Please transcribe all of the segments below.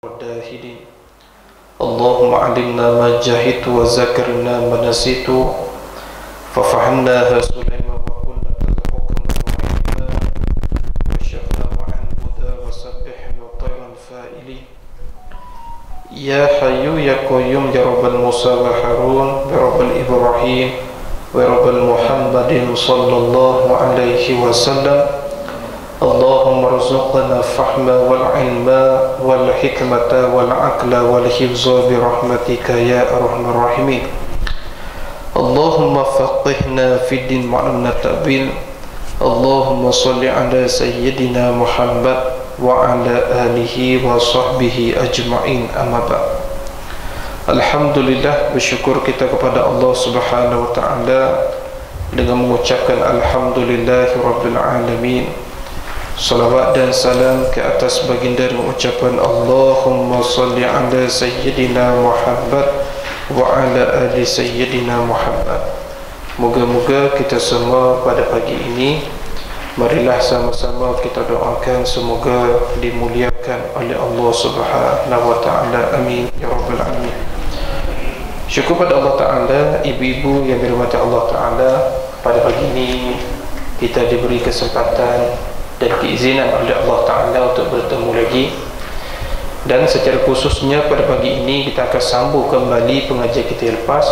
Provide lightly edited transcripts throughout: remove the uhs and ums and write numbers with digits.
والداهلين اللهم علمنا ما جهلت وذكرنا ما نسيت ففهمناها سليمان وكنا الحكم وعلما وشفنا مع الهدى وسبحنا طير الفائلين يا حي يا قيوم يا رب موسى وهارون ورب إبراهيم ورب محمد صلى الله عليه وسلم اللهم ارزقنا الفهم والعلم والحكمة والعقل والحفظ برحمتك يا أرحم الراحمين اللهم فقهنا في الدين وعلمنا التأويل اللهم صل على سيدنا محمد وعلى آله وصحبه أجمعين أما بعد. Alhamdulillah, bersyukur kita kepada Allah Subhanahu wa taala dengan mengucapkan alhamdulillahirabbil alamin. Salawat dan salam ke atas baginda mengucapkan Allahumma salli ala sayyidina Muhammad wa ala ali sayyidina Muhammad. Moga-moga kita semua pada pagi ini, marilah sama-sama kita doakan semoga dimuliakan oleh Allah Subhanahu wa taala. Amin ya rabbal alamin. Syukur pada Allah taala, ibu-ibu yang dirahmati Allah taala, pada pagi ini kita diberi kesempatan dan keizinan oleh Allah Ta'ala untuk bertemu lagi. Dan secara khususnya pada pagi ini kita akan sambung kembali pengajian kita lepas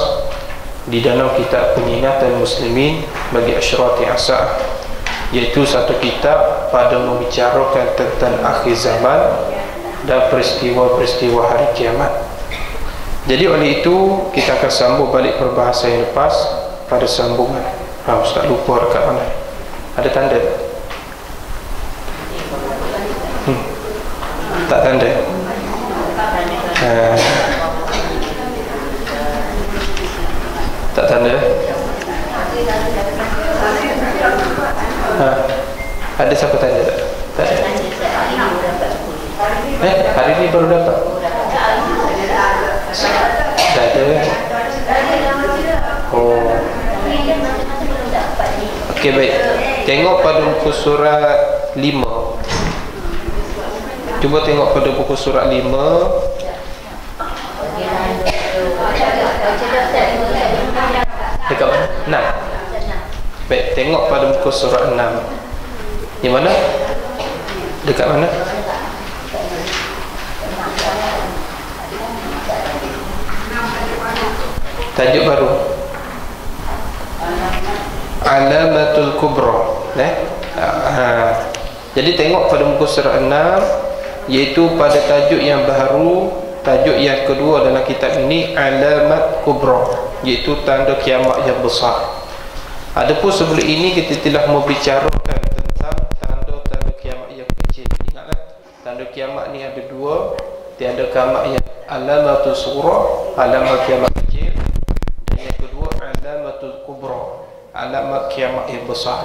di dalam kitab Pengingatan Muslimin bagi Asyrati As-Sa'ah, iaitu satu kitab pada membicarakan tentang akhir zaman dan peristiwa-peristiwa hari kiamat. Jadi oleh itu kita akan sambung balik perbahasan yang lepas pada sambungan. Ustaz lupa dekat mana? Ada tanda? Tak tanda. Tak tanda. Ada siapa tanda tak? Tak ada. Hari ni baru dapat. Tak ada. Oh. Okey, baik. Tengok pada muka surat 5. Cuba tengok pada buku surat 5. Dekat mana? 6. Baik, tengok pada buku surat 6. Di mana? Dekat mana? Tajuk baru. Alamatul Kubra. Jadi tengok pada muka surat 6, iaitu pada tajuk yang baru, tajuk yang kedua dalam kitab ini, Alamat Kubra, iaitu tanda kiamat yang besar. Adapun sebelum ini kita telah membicarakan tentang tanda-tanda kiamat yang kecil. Ingatlah, tanda kiamat ni ada dua. Tanda kiamat yang Alamatul Sughra, alamat kiamat kecil, dan yang kedua Alamatul Kubra, alamat kiamat yang besar.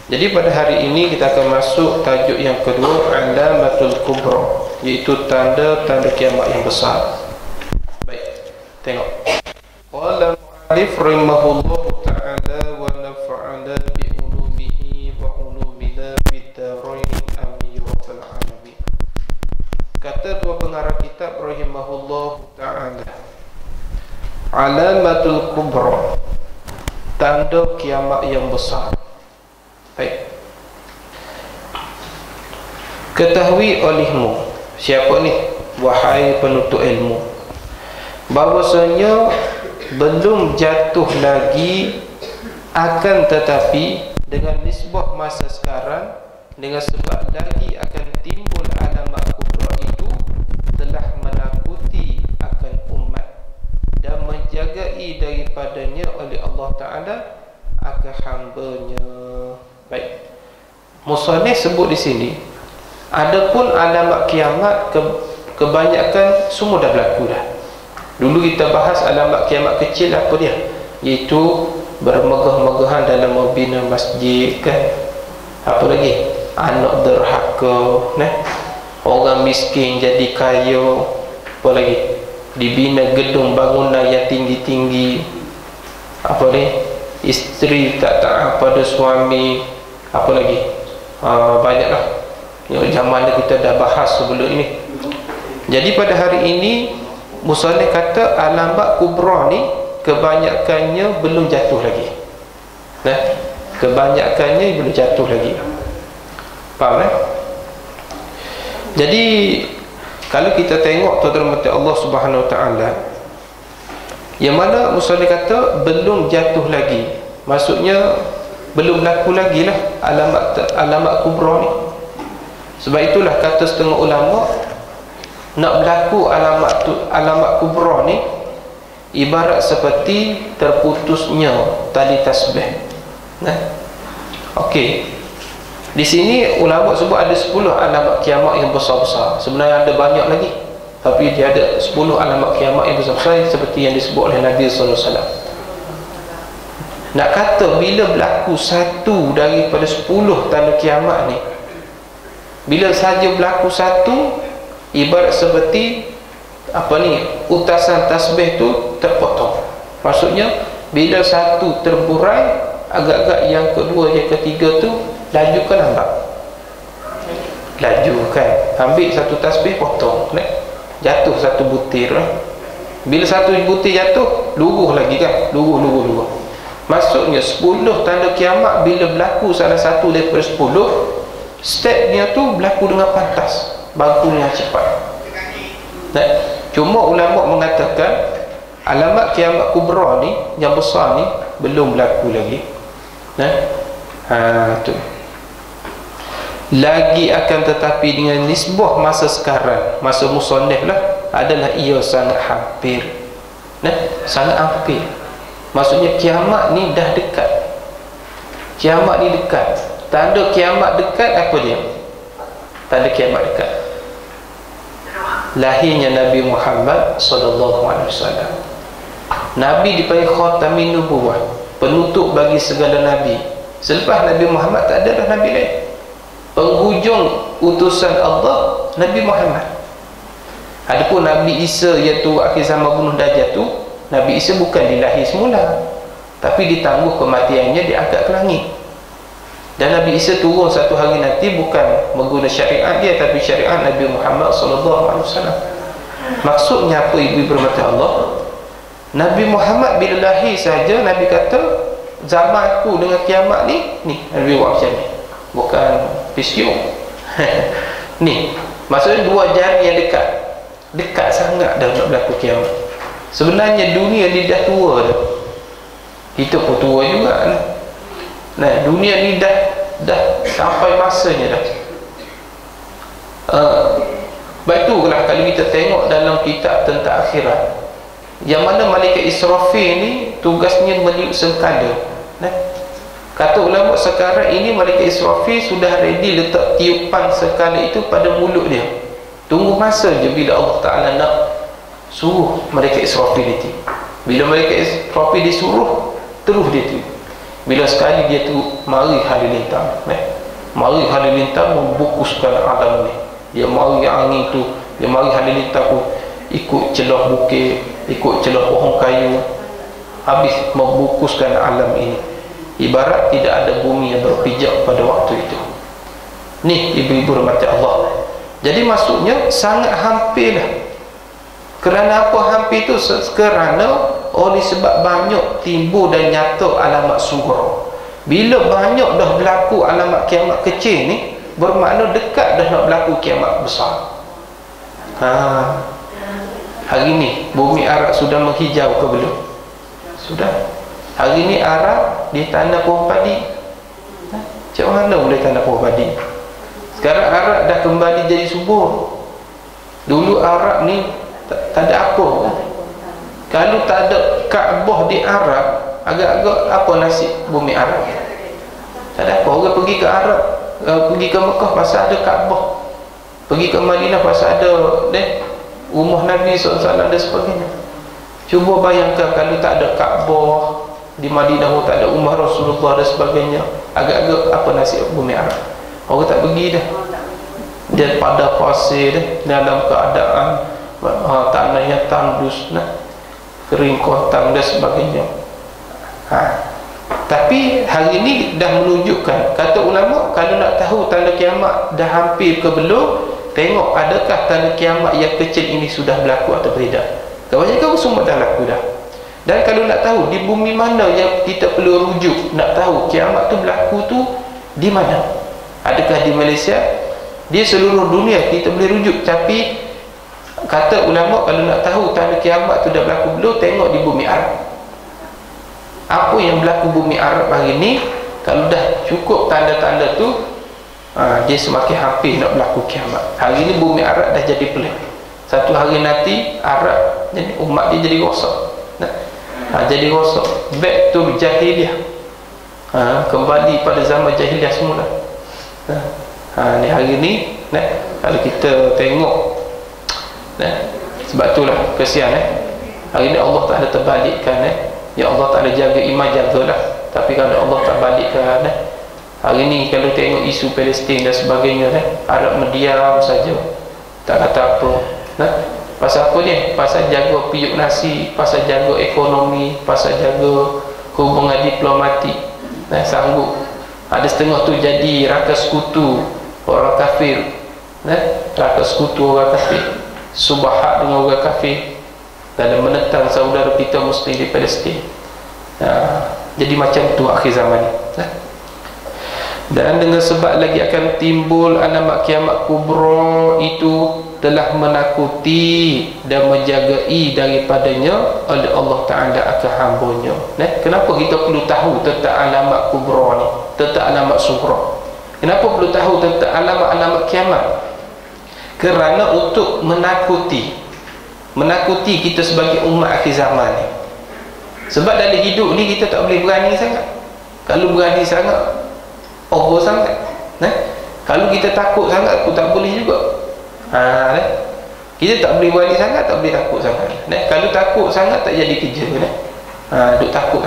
Jadi pada hari ini kita akan masuk tajuk yang kedua, Alamatul Kubra, iaitu tanda-tanda kiamat yang besar. Baik, tengok. Qala mu'allif rahimahullahu ta'ala wa nafa'ana bi ulumihi wa ulumina fid darain amin ya rabbal alamin. Kata dua pengarang kitab rahimahullahu ta'ala, Alamatul Kubra, tanda kiamat yang besar. Baik. Ketahui olehmu, siapa ni? Wahai penuntut ilmu, bahwasanya belum jatuh lagi, akan tetapi dengan nisbah masa sekarang, dengan sebab lagi akan timbul alamat kubra itu, telah menakuti akan umat dan menjagai daripadanya oleh Allah Ta'ala akan hambanya. Baik, musannif sebut di sini, adapun alamat kiamat kebanyakan semua dah berlaku dah. Dulu kita bahas alamat kiamat kecil, apa dia? Iaitu bermegah-megahan dalam membina masjid, kan? Apa lagi? Anak derhaka, orang miskin jadi kaya. Apa lagi? Dibina gedung bangunan yang tinggi-tinggi. Apa ni? Isteri tak taat pada suami. Apa lagi? Banyaklah. Zaman kita dah bahas sebelum ini. Jadi pada hari ini musannif kata alamat kubra ni kebanyakannya belum jatuh lagi. Nah, kebanyakannya belum jatuh lagi. Faham eh? Jadi kalau kita tengok tuan-tuan Allah Subhanahu Wa Taala, yang mana musannif kata belum jatuh lagi, maksudnya belum berlaku lagi lah alamat kubra ni. Sebab itulah kata setengah ulama, nak berlaku alamat kubra ni ibarat seperti terputusnya tali tasbih. Nah, okey. Di sini ulama sebut ada 10 alamat kiamat yang besar-besar. Sebenarnya ada banyak lagi, tapi dia ada 10 alamat kiamat yang besar-besar seperti yang disebut oleh Nabi sallallahu alaihi wasallam. Nak kata bila berlaku satu daripada 10 tanda kiamat ni, bila saja berlaku satu, ibarat seperti utasan tasbih tu terpotong. Maksudnya bila satu terburai, agak-agak yang kedua, yang ketiga tu laju kan, nampak? Laju kan, ambil satu tasbih potong, jatuh satu butir. Bila satu butir jatuh, luruh lagi kan, luruh. Maksudnya 10 tanda kiamat bila berlaku salah satu daripada 10, stepnya tu berlaku dengan pantas, berlakunya cepat. Cuma ulama mengatakan alamat kiamat kubra ni, yang besar ni, belum berlaku lagi. Tu lagi, akan tetapi dengan nisbah masa sekarang, masa musannif lah, adalah ia sangat hampir. Sangat hampir. Maksudnya kiamat ni dah dekat. Kiamat ni dekat. Tanda kiamat dekat apa dia? Tanda kiamat dekat lahirnya Nabi Muhammad sallallahu alaihi wasallam. Nabi dipanggil khatamin nubuwah, penutup bagi segala nabi. Selepas Nabi Muhammad tak ada dah nabi lain. Penghujung utusan Allah Nabi Muhammad. Adapun Nabi Isa iaitu akhir zaman bunuh Dajjal tu, Nabi Isa bukan dilahir semula, tapi ditangguh kematiannya, diangkat ke langit. Dan Nabi Isa turun satu hari nanti, bukan menggunakan syariat dia, tapi syariat Nabi Muhammad sallallahu alaihi wasallam. Maksudnya apa, ibu bermata Allah? Nabi Muhammad bila lahir saja Nabi kata, zamanku dengan kiamat ni Nabi buat macam ni, bukan pisium. Ni maksudnya dua jari yang dekat sangat dah nak berlaku kiamat. Sebenarnya dunia ni dah tua dah, kita pun tua juga. Dunia ni dah sampai masanya dah. Sebab itulah kalau kita tengok dalam kitab tentang akhirat, yang mana malaikat Israfil ni tugasnya meniup sengkala. Kata ulama sekarang ini malaikat Israfil sudah ready letak tiupan sengkala itu pada mulut dia. Tunggu masa je bila Allah Ta'ala nak suruh malaikat Israfil itu. Bila malaikat Israfil disuruh, terus dia tiup. Bila sekali dia tu mari halilintar, mari halilintar membukuskan alam ni. Dia mari angin tu, dia mari halilintar tu ikut celah bukit, ikut celah pohon kayu, habis membukuskan alam ini. Ibarat tidak ada bumi yang berpijak pada waktu itu. Ni ibu-ibu rahmati Allah. Jadi maksudnya sangat hampir lah. Kerana apa hampir tu? Kerana oleh sebab banyak timbul dan nyata alamat sughra. Bila banyak dah berlaku alamat kiamat kecil ni, bermakna dekat dah nak berlaku kiamat besar. Hari ni bumi Arab sudah menghijau ke belum? Sudah. Hari ni Arab dia tanam pohon padi. Macam mana boleh tanam pohon padi? Sekarang Arab dah kembali jadi subur. Dulu Arab ni tak ada apa. Kalau tak ada Kaabah di Arab, agak-agak apa nasib bumi Arab? Tak ada apa. Orang pergi ke Arab, pergi ke Mekah pasal ada Kaabah, pergi ke Madinah pasal ada rumah Nabi SAW dan sebagainya. Cuba bayangkan kalau tak ada Kaabah di Madinah, tak ada rumah Rasulullah dan sebagainya, agak-agak apa nasib bumi Arab? Orang tak pergi dah. Dia pada pasir dah, dalam keadaan tanah yang tandus, kering kontang dan sebagainya. Tapi hari ini dah menunjukkan, kata ulama, kalau nak tahu tanda kiamat dah hampir ke belum, tengok adakah tanda kiamat yang kecil ini sudah berlaku atau tidak. Kebanyakan semua dah laku dah. Dan kalau nak tahu di bumi mana yang kita perlu rujuk, nak tahu kiamat tu berlaku tu di mana, adakah di Malaysia, di seluruh dunia kita boleh rujuk. Tapi kata ulama, kalau nak tahu tanda kiamat tu dah berlaku belum, tengok di bumi Arab. Apa yang berlaku bumi Arab hari ni, kalau dah cukup tanda-tanda tu, dia semakin hampir nak berlaku kiamat. Hari ni bumi Arab dah jadi pelik. Satu hari nanti Arab jadi, umat dia jadi rosak. Jadi rosak, back to jahiliah, kembali pada zaman jahiliah semula. Ni hari ni, kalau kita tengok, sebab itulah kesian hari ni Allah Ta'ala terbalikkan. Ya Allah Ta'ala jaga iman, jagalah. Tapi kalau Allah tak balikkan, hari ni kalau tengok isu Palestin dan sebagainya, Arab mendiam saja, tak kata apa. Pasal apa ni? Pasal jaga piuk nasi, pasal jaga ekonomi, pasal jaga hubungan diplomatik. Sanggup. Ada setengah tu jadi rakas sekutu orang kafir, rakas sekutu orang kafir, subahat dengan orang kafir, dan menentang saudara kita Muslim di Palestin. Jadi macam tu akhir zaman ni. Dan dengan sebab lagi akan timbul alamat kiamat kubra, itu telah menakuti dan menjagai daripadanya oleh Allah Ta'ala akan hambanya. Kenapa kita perlu tahu tentang alamat kubra ni, tentang alamat sughra? Kenapa perlu tahu tentang alamat-alamat kiamat? Kerana untuk menakuti kita sebagai umat akhir zaman ni. Sebab dalam hidup ni kita tak boleh berani sangat. Kalau berani sangat, over sangat. Kalau kita takut sangat, aku tak boleh juga. Kita tak boleh berani sangat, tak boleh takut sangat. Kalau takut sangat, tak jadi kerja. Duk takut.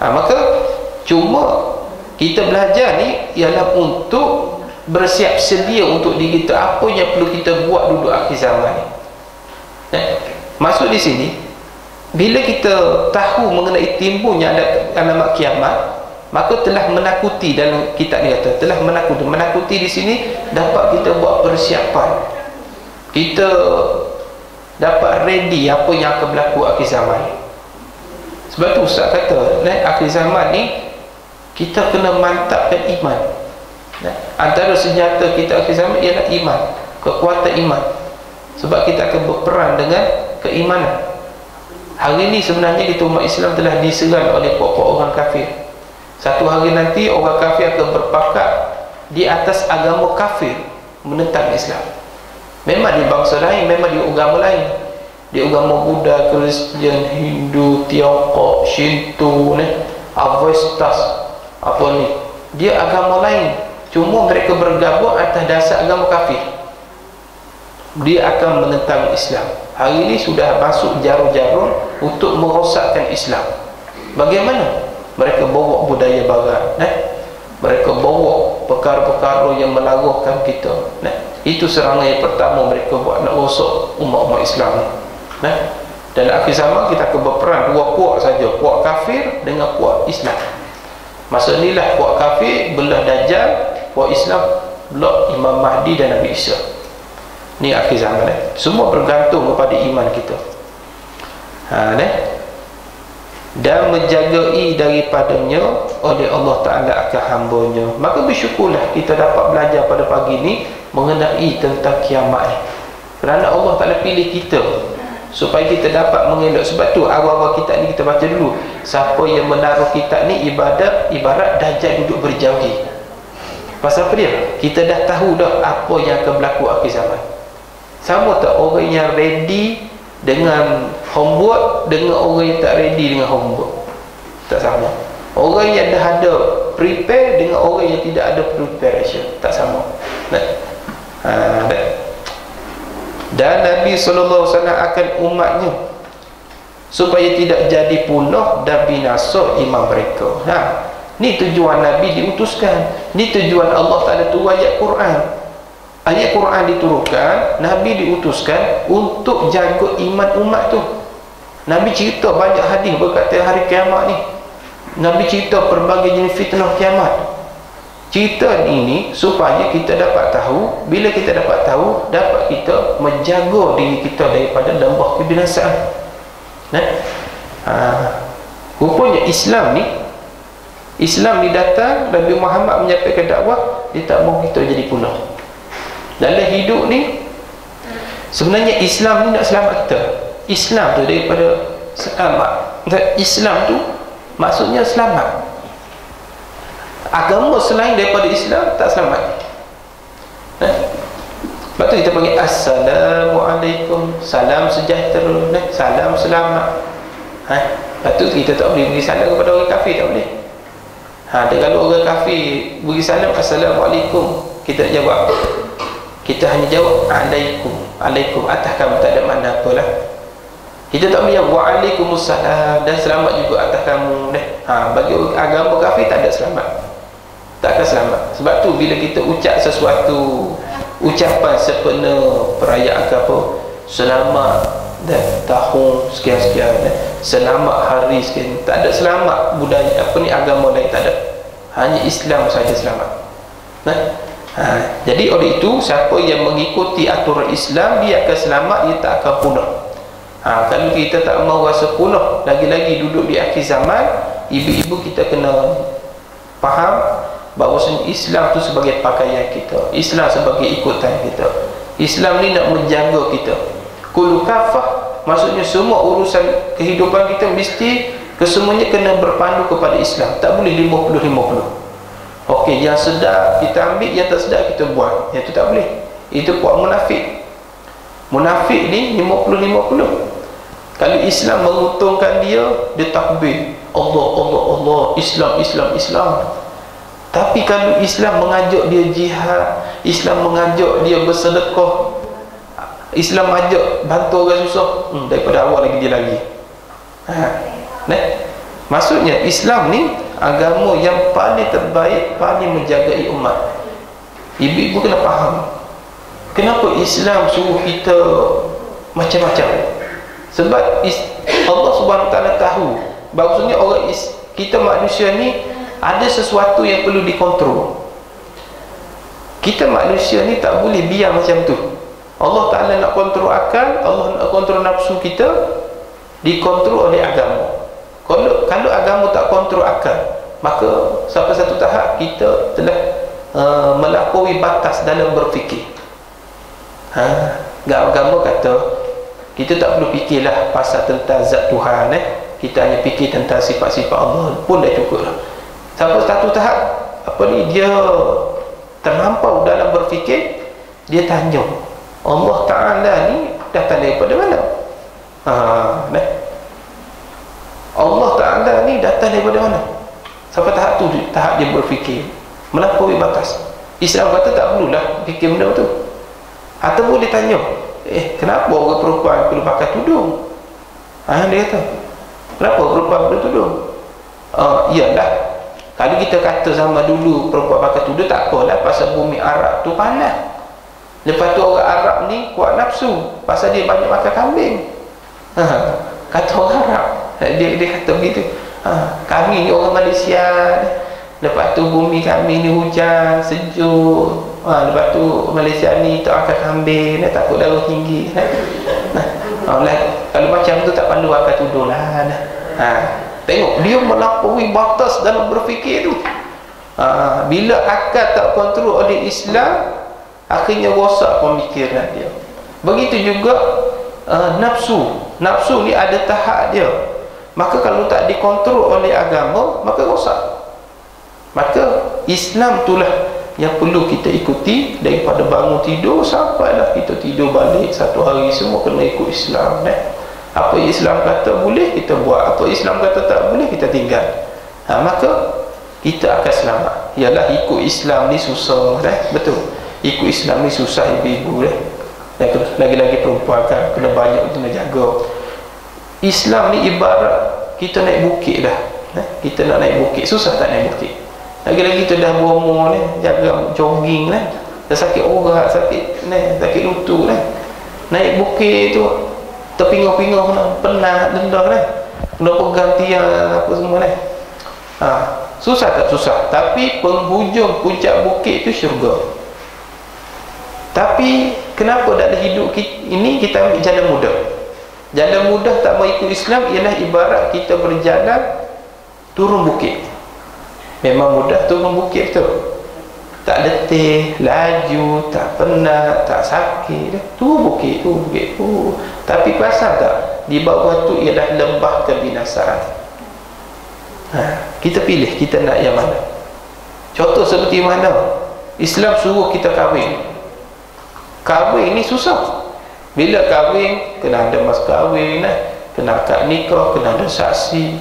Maka cuma kita belajar ni ialah untuk bersiap sedia untuk diri kita, apa yang perlu kita buat duduk akhir zaman ni. Masuk di sini, bila kita tahu mengenai timbulnya alamat kiamat, maka telah menakuti, dalam kitab ni kata telah menakuti di sini dapat kita buat persiapan, kita dapat ready apa yang akan berlaku akhir zaman. Sebab tu Ustaz kata akhir zaman ni kita kena mantapkan iman. Antara senjata kita akhir zaman ialah iman, kekuatan iman. Sebab kita akan berperang dengan keimanan. Hari ini sebenarnya kita umat Islam telah diserang oleh pokok orang kafir. Satu hari nanti orang kafir akan berpakat di atas agama kafir, menentang Islam. Memang di bangsa lain, memang di agama lain, di agama Buddha, Kristian, Hindu, Tiongkok, Shinto, Avestas, apa ni, dia agama lain. Cuma mereka bergabung atas dasar agama kafir. Dia akan menentang Islam. Hari ini sudah masuk jarum-jarum untuk merosakkan Islam. Bagaimana? Mereka bawa budaya barat, mereka bawa perkara-perkara yang melarutkan kita. Itu serangan yang pertama mereka buat, nak rosak umat-umat Islam. Dan akhir zaman kita akan berperang dua puak saja, puak kafir dengan puak Islam. Masa inilah puak kafir belah Dajjal, puak Islam belah Imam Mahdi dan Nabi Isa. Ni akhir zaman. Semua bergantung kepada iman kita. Dan menjagai daripadanya oleh Allah Ta'ala akan hambanya. Maka bersyukurlah kita dapat belajar pada pagi ini mengenai tentang kiamat ni. Kerana Allah Ta'ala pilih kita supaya kita dapat mengelak. Sebab tu awal-awal kitab ni kita baca dulu, siapa yang menaruh kitab ni ibarat Dajjal duduk berjauhi. Pasal apa dia? Kita dah tahu dah apa yang akan berlaku akhir zaman. Sama tak orang yang ready dengan homework dengan orang yang tak ready dengan homework? Tak sama. Orang yang dah ada prepare dengan orang yang tidak ada preparation, tak sama. Dan Nabi SAW akan umatnya supaya tidak jadi punah dan binasa iman mereka. Ni tujuan Nabi diutuskan. Ni tujuan Allah Ta'ala tu ayat Quran. Ayat Quran diturunkan, Nabi diutuskan untuk jaga iman umat tu. Nabi cerita banyak hadis berkaitan hari kiamat ni. Nabi cerita pelbagai jenis fitnah kiamat. Cerita ini supaya kita dapat tahu, bila kita dapat tahu, dapat kita menjaga diri kita daripada lembah kebinasaan. Rupanya Islam ni datang, Nabi Muhammad menyampaikan dakwah, dia tak mahu kita jadi punah. Dalam hidup ni sebenarnya Islam ni nak selamat kita. Islam tu daripada selamat. Islam tu maksudnya selamat. Agama selain daripada Islam tak selamat. Sebab tu kita panggil Assalamualaikum, salam sejahtera, salam selamat. Lepas tu kita tak boleh beri salam kepada orang kafir, tak boleh. Dan kalau orang kafir beri salam Assalamualaikum, kita jawab, kita hanya jawab Alaikum. Alaikum, atas kamu, tak ada makna apalah. Kita tak boleh jawab Waalaikumsalam dan selamat juga atas kamu. Bagi agama kafir tak ada selamat, tak akan selamat. Sebab tu bila kita ucap sesuatu ucapan sepenuh perayaan ke apa, selamat dan tahun sekian-sekian, selamat hari sekian, tak ada selamat budaya apa ni, agama lain tak ada, hanya Islam saja selamat. Jadi oleh itu siapa yang mengikuti aturan Islam, dia akan selamat, dia tak akan punah. Kalau kita tak mahu rasa punah, lagi-lagi duduk di akhir zaman, ibu-ibu kita kena faham bahawa Islam tu sebagai pakaian kita, Islam sebagai ikutan kita. Islam ni nak menjaga kita. Kullu kafah, maksudnya semua urusan kehidupan kita mesti kesemuanya kena berpandu kepada Islam. Tak boleh 50-50. Okey, yang sedap kita ambil, yang tak sedap kita buang. Yang tu tak boleh. Itu puak munafik. Munafik ni 50-50. Kalau Islam menguntungkan dia, dia takbir Allah, Allah, Allah, Islam, Islam, Islam. Tapi kalau Islam mengajak dia jihad, Islam mengajak dia bersedekah, Islam mengajak bantu orang susah, daripada awal lagi dia lagi. Maksudnya Islam ni agama yang paling terbaik, paling menjagai umat. Ibu-ibu kena faham kenapa Islam suruh kita macam-macam. Sebab Allah Subhanahu Wa Taala tahu bahawasanya orang kita manusia ni ada sesuatu yang perlu dikontrol. Kita manusia ni tak boleh biar macam tu. Allah Ta'ala nak kontrol akal, Allah nak kontrol nafsu kita, dikontrol oleh agama. Kalau agama tak kontrol akal, maka sampai satu tahap kita telah melampaui batas dalam berfikir. Agama kata kita tak perlu fikirlah pasal tentang zat Tuhan, kita hanya fikir tentang sifat-sifat Allah pun dah cukup lah. Sampai satu tahap dia terlampau dalam berfikir, dia tanya Allah Ta'ala ni datang daripada mana? Allah Ta'ala ni datang daripada mana? Sampai tahap tu, tahap dia berfikir melampaui batas. Islam kata tak perlulah fikir benda tu. Atau boleh tanya, kenapa orang perempuan perlu pakai tudung? Dia kata, kenapa perempuan perlu tudung? Iyalah, kalau kita kata zaman dulu perempuan pakai tudung tak apalah, pasal bumi Arab tu panas. Lepas tu orang Arab ni kuat nafsu, pasal dia banyak makan kambing. Kata orang Arab, dia kata begitu. Kami ni orang Malaysia, lepas tu bumi kami ni hujan, sejuk. Lepas tu Malaysia ni tak makan kambing, takut darah tinggi. Kalau macam tu tak perlu pakai tudung lah. Tengok, dia melampaui batas dalam berfikir tu. Bila akal tak kontrol oleh Islam, akhirnya rosak pemikiran dia. Begitu juga nafsu ni ada tahap dia. Maka kalau tak dikontrol oleh agama, maka rosak. Maka Islam itulah yang perlu kita ikuti. Daripada bangun tidur sampailah kita tidur balik, satu hari semua kena ikut Islam. Apa Islam kata boleh, kita buat. Apa Islam kata tak boleh, kita tinggal. Maka kita akan selamat. Ialah ikut Islam ni susah, betul. Ikut Islam ni susah ibu-ibu, lagi-lagi perempuan kan kena banyak, kena jaga. Islam ni ibarat kita naik bukit dah. Kita nak naik bukit, susah tak naik bukit? Lagi-lagi kita dah berumur jaga jogging dah sakit orak, sakit lutut naik bukit tu terpinggau-pinggau, penat, lendah kena pegang tiang apa semua Susah tak? Susah. Tapi penghujung puncak bukit itu syurga. Tapi kenapa dalam hidup ini kita ambil jalan mudah? Jalan mudah tak mau ikut Islam ialah ibarat kita berjalan turun bukit. Memang mudah turun bukit betul. Tak letih, laju, tak penat, tak sakit. Turun bukit, turun bukit. Tapi perasan tak? Di bawah tu ialah lembah kebinasaan. Kita pilih kita nak yang mana. Contoh seperti mana Islam suruh kita kahwin. Kahwin ni susah. Bila kahwin kena ada mas kahwin, kena akad nikah, kena ada saksi,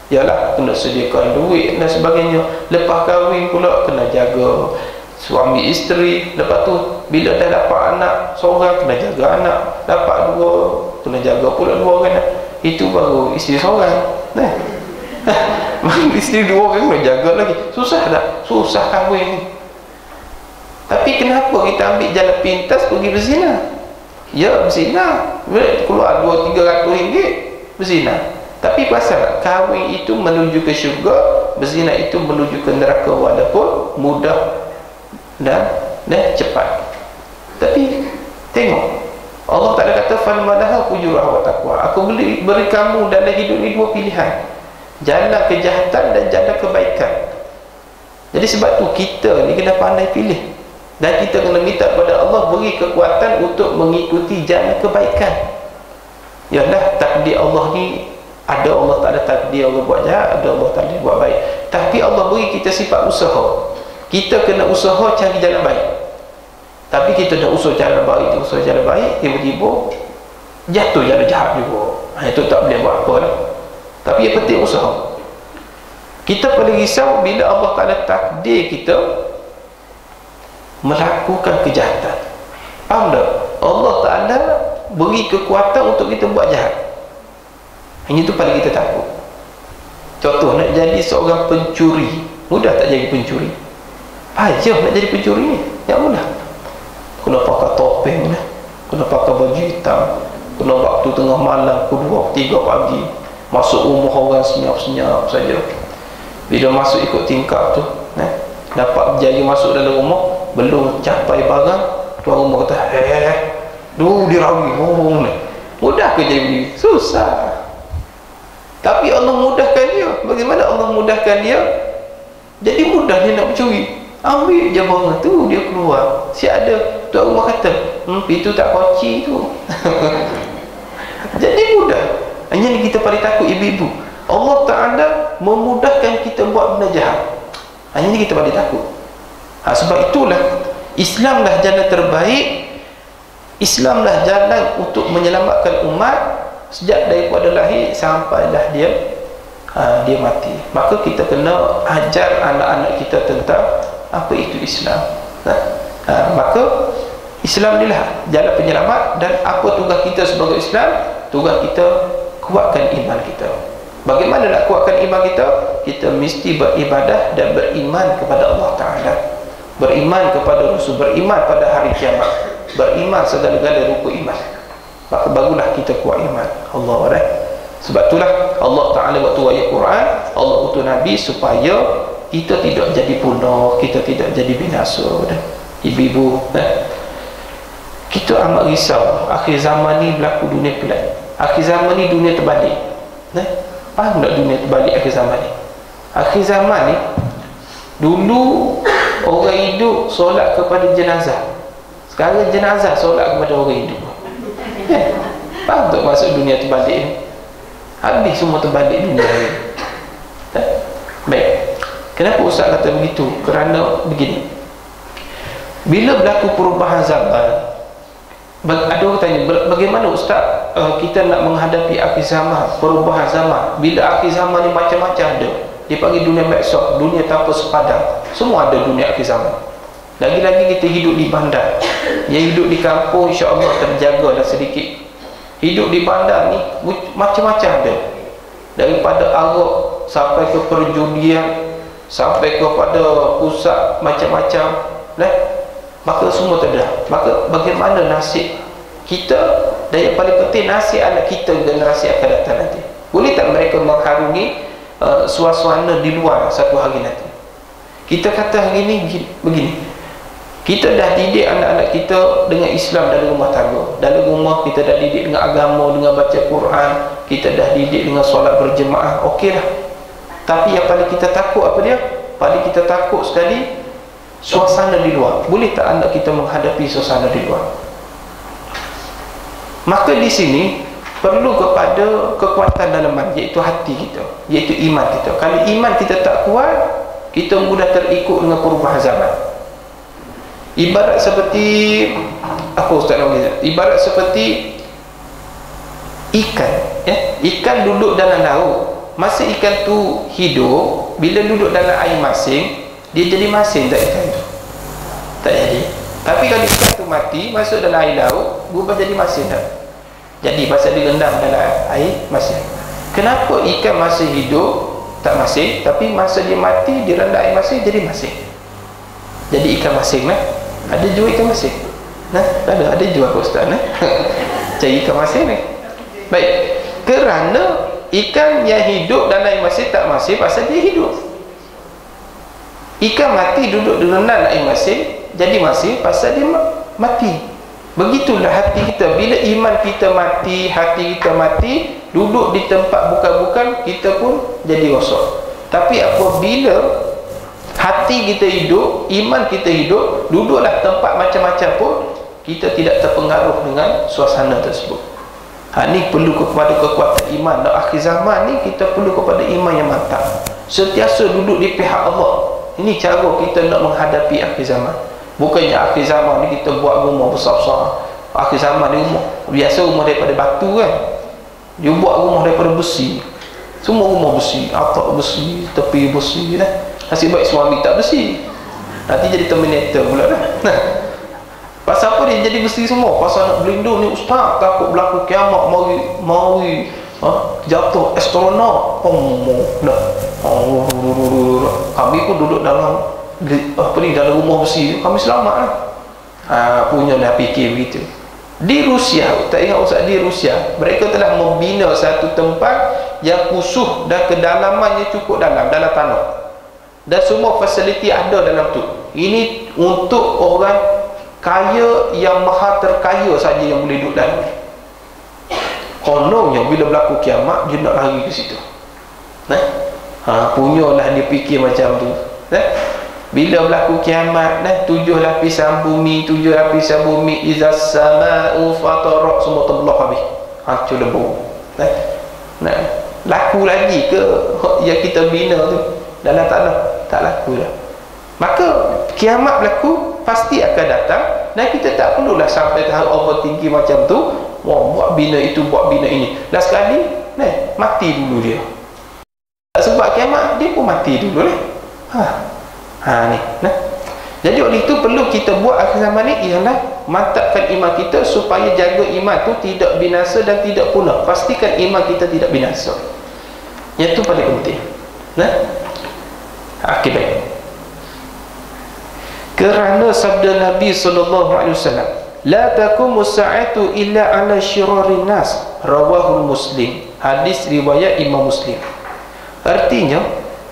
yalah, kena sediakan duit dan sebagainya. Lepas kahwin pula kena jaga suami isteri. Lepas tu bila dah dapat anak seorang, kena jaga anak. Dapat dua, kena jaga pula dua orang. Itu baru isteri seorang. Isteri dua orang kena jaga lagi. Susah tak? Susah kahwin ni. Tapi kenapa kita ambil jalan pintas pergi berzina? Ya, berzina, keluar 200-300 ringgit berzina. Tapi pasal kahwin itu menuju ke syurga, berzina itu menuju ke neraka, walaupun mudah dan cepat. Tapi tengok, Allah Ta'ala kata falmadaha fujurah wa taqwa. Aku beri kamu dalam hidup ni dua pilihan, jalan kejahatan dan jalan kebaikan. Jadi sebab tu kita ni kena pandai pilih. Dan kita kena minta kepada Allah beri kekuatan untuk mengikuti jalan kebaikan. Yalah, takdir Allah ni ada, Allah tak ada takdir Allah buat jahat, ada Allah tak ada buat baik. Tapi Allah beri kita sifat usaha. Kita kena usaha cari jalan baik. Tapi kita dah usaha jalan baik, tiba-tiba jatuh jalan jahat juga. Itu tak boleh buat apa lah. Tapi yang penting usaha. Kita paling risau bila Allah Ta'ala takdir kita melakukan kejahatan. Faham tak? Allah Ta'ala beri kekuatan untuk kita buat jahat. Ini tu paling kita takut. Contoh, nak jadi seorang pencuri, mudah tak jadi pencuri? Payah nak jadi pencuri ni, yang mudah. Kena pakai topeng lah, kena pakai baju hitam, kena waktu tengah malam, pukul 2, 3 pagi, masuk rumah orang senyap-senyap saja. Bila masuk ikut tingkap tu, dapat berjaya masuk dalam rumah, belum capai barang, tuan rumah kata dirawi. Mudah ke jadi? Susah. Tapi Allah mudahkan dia. Bagaimana Allah mudahkan dia? Jadi mudah dia nak mencuri. Ambil je barang tu, dia keluar. Si ada tuan rumah kata, itu tak kunci tu. Jadi mudah. Hanya kita paling takut ibu-ibu. Allah Ta'ala memudahkan kita buat benda jahat. Hanya kita paling takut. Sebab itulah Islamlah jalan terbaik. Islamlah jalan untuk menyelamatkan umat sejak daripada lahir sampailah dia mati. Maka kita kena ajar anak-anak kita tentang apa itu Islam. Maka Islam inilah jalan penyelamat. Dan apa tugas kita sebagai Islam? Tugas kita kuatkan iman kita. Bagaimana nak kuatkan iman kita? Kita mesti beribadah dan beriman kepada Allah Ta'ala, beriman kepada Rasul, beriman pada hari kiamat, beriman segala-gala rupa iman. Maka barulah kita kuat iman. Allah. Sebab itulah Allah Ta'ala waktu ayat Quran, Allah utus Nabi supaya kita tidak jadi punah, kita tidak jadi binasa. Ibu-ibu, kita amat risau. Akhir zaman ni berlaku dunia pelik. Akhir zaman ni dunia terbalik. Faham tak dunia terbalik akhir zaman ni? Akhir zaman ni, dulu orang hidup solat kepada jenazah. Sekarang jenazah solat kepada orang hidup. Faham tak masuk dunia terbalik ni? Habis semua terbalik dunia ni. Baik. Kenapa Ustaz kata begitu? Kerana begini. Bila berlaku perubahan zaman, ada orang tanya, bagaimana Ustaz kita nak menghadapi akhir zaman, perubahan zaman? Bila akhir zaman ni macam-macam ada. Dipanggil dunia maksud, dunia tanpa sepadan. Semua ada dunia akhir zaman. Lagi-lagi kita hidup di bandar. Yang hidup di kampung insya-Allah terjaga dah sedikit. Hidup di bandar ni macam-macam ada. Daripada arak sampai ke perjudian, sampai kepada pusat macam-macam. Maka semua terdah. Maka bagaimana nasib kita, dan yang paling penting nasib anak kita generasi akan datang nanti? Boleh tak mereka mengharungi suasana di luar satu hari nanti. Kita kata hari ni begini, kita dah didik anak-anak kita dengan Islam dalam rumah tangga. Dalam rumah kita dah didik dengan agama, dengan baca Quran, kita dah didik dengan solat berjemaah, okey dah. Tapi yang paling kita takut apa dia? Paling kita takut sekali suasana di luar. Boleh tak anak kita menghadapi suasana di luar? Maka di sini perlu kepada kekuatan dalaman, iaitu hati kita, iaitu iman kita. Kalau iman kita tak kuat, kita mudah terikut dengan perubahan zaman. Ibarat seperti ibarat seperti ikan, ya? Ikan duduk dalam laut. Masa ikan tu hidup, bila duduk dalam air masin, dia jadi masin tak ikan tu? Tak jadi. Tapi kalau ikan tu mati, masuk dalam air laut, berubah jadi masin tak? Jadi pasal dia rendam dalam air masin. Kenapa ikan masa hidup tak masin, tapi masa dia mati, dia rendam air masin, jadi masin? Jadi ikan masin lah. Ada jual ikan masin? Nah, ada jual ke Ustaz? Nah? Cari ikan masin ni. Baik, kerana ikan yang hidup dalam air masin tak masin pasal dia hidup. Ikan mati duduk di rendah air masin, jadi masin pasal dia mati. Begitulah hati kita. Bila iman kita mati, hati kita mati, duduk di tempat bukan-bukan, kita pun jadi rosak. Tapi apabila hati kita hidup, iman kita hidup, duduklah tempat macam-macam pun, kita tidak terpengaruh dengan suasana tersebut. Ini perlu kepada kekuatan iman. Dan akhir zaman ni kita perlu kepada iman yang mantap, sentiasa duduk di pihak Allah. Ini cara kita nak menghadapi akhir zaman. Bukannya akhir zaman ni kita buat rumah besar-besar. Akhir zaman ni rumah, biasa rumah daripada batu kan, dia buat rumah daripada besi. Semua rumah besi, atap besi, tepi besi dah. Nasib baik suami tak besi, nanti jadi Terminator pula dah. Nah, pasal apa dia jadi besi semua? Pasal nak berlindung ni ustaz, takut berlaku kiamat, mari jatuh astronot. Kami pun duduk dalam dalam rumah besi, kami selamat lah. Punya dah fikir begitu. Di Rusia, tak ingat Ustaz, di Rusia mereka telah membina satu tempat yang khusus dan kedalamannya cukup dalam tanah, dan semua fasiliti ada dalam tu. Ini untuk orang kaya yang maha terkaya saja yang boleh duduk dalam. Kononnya bila berlaku kiamat, dia nak lari ke situ. Punyalah dia fikir macam tu. Bila berlaku kiamat, 7 lapisan bumi, izas sama'u fatarat, semua terbelah habis, hancur lebur. Laku lagi ke yang kita bina tu dalam tanah? Tak laku dah. Maka kiamat berlaku, pasti akan datang, dan kita tak perlulah sampai tahap overthinking macam tu. Buat bina itu, buat bina ini. Last sekali mati dulu dia. Sebab kiamat dia pun mati dulu lah. Jadi oleh itu perlu kita buat akhir zaman ni ialah mantapkan iman kita supaya jaga iman tu tidak binasa dan tidak punah. Pastikan iman kita tidak binasa. Yang itu paling penting. Baik. Kerana sabda Nabi SAW, la taqumu sa'atu illa ala syirarin nas, rawahul Muslim. Hadis riwayat Imam Muslim. Artinya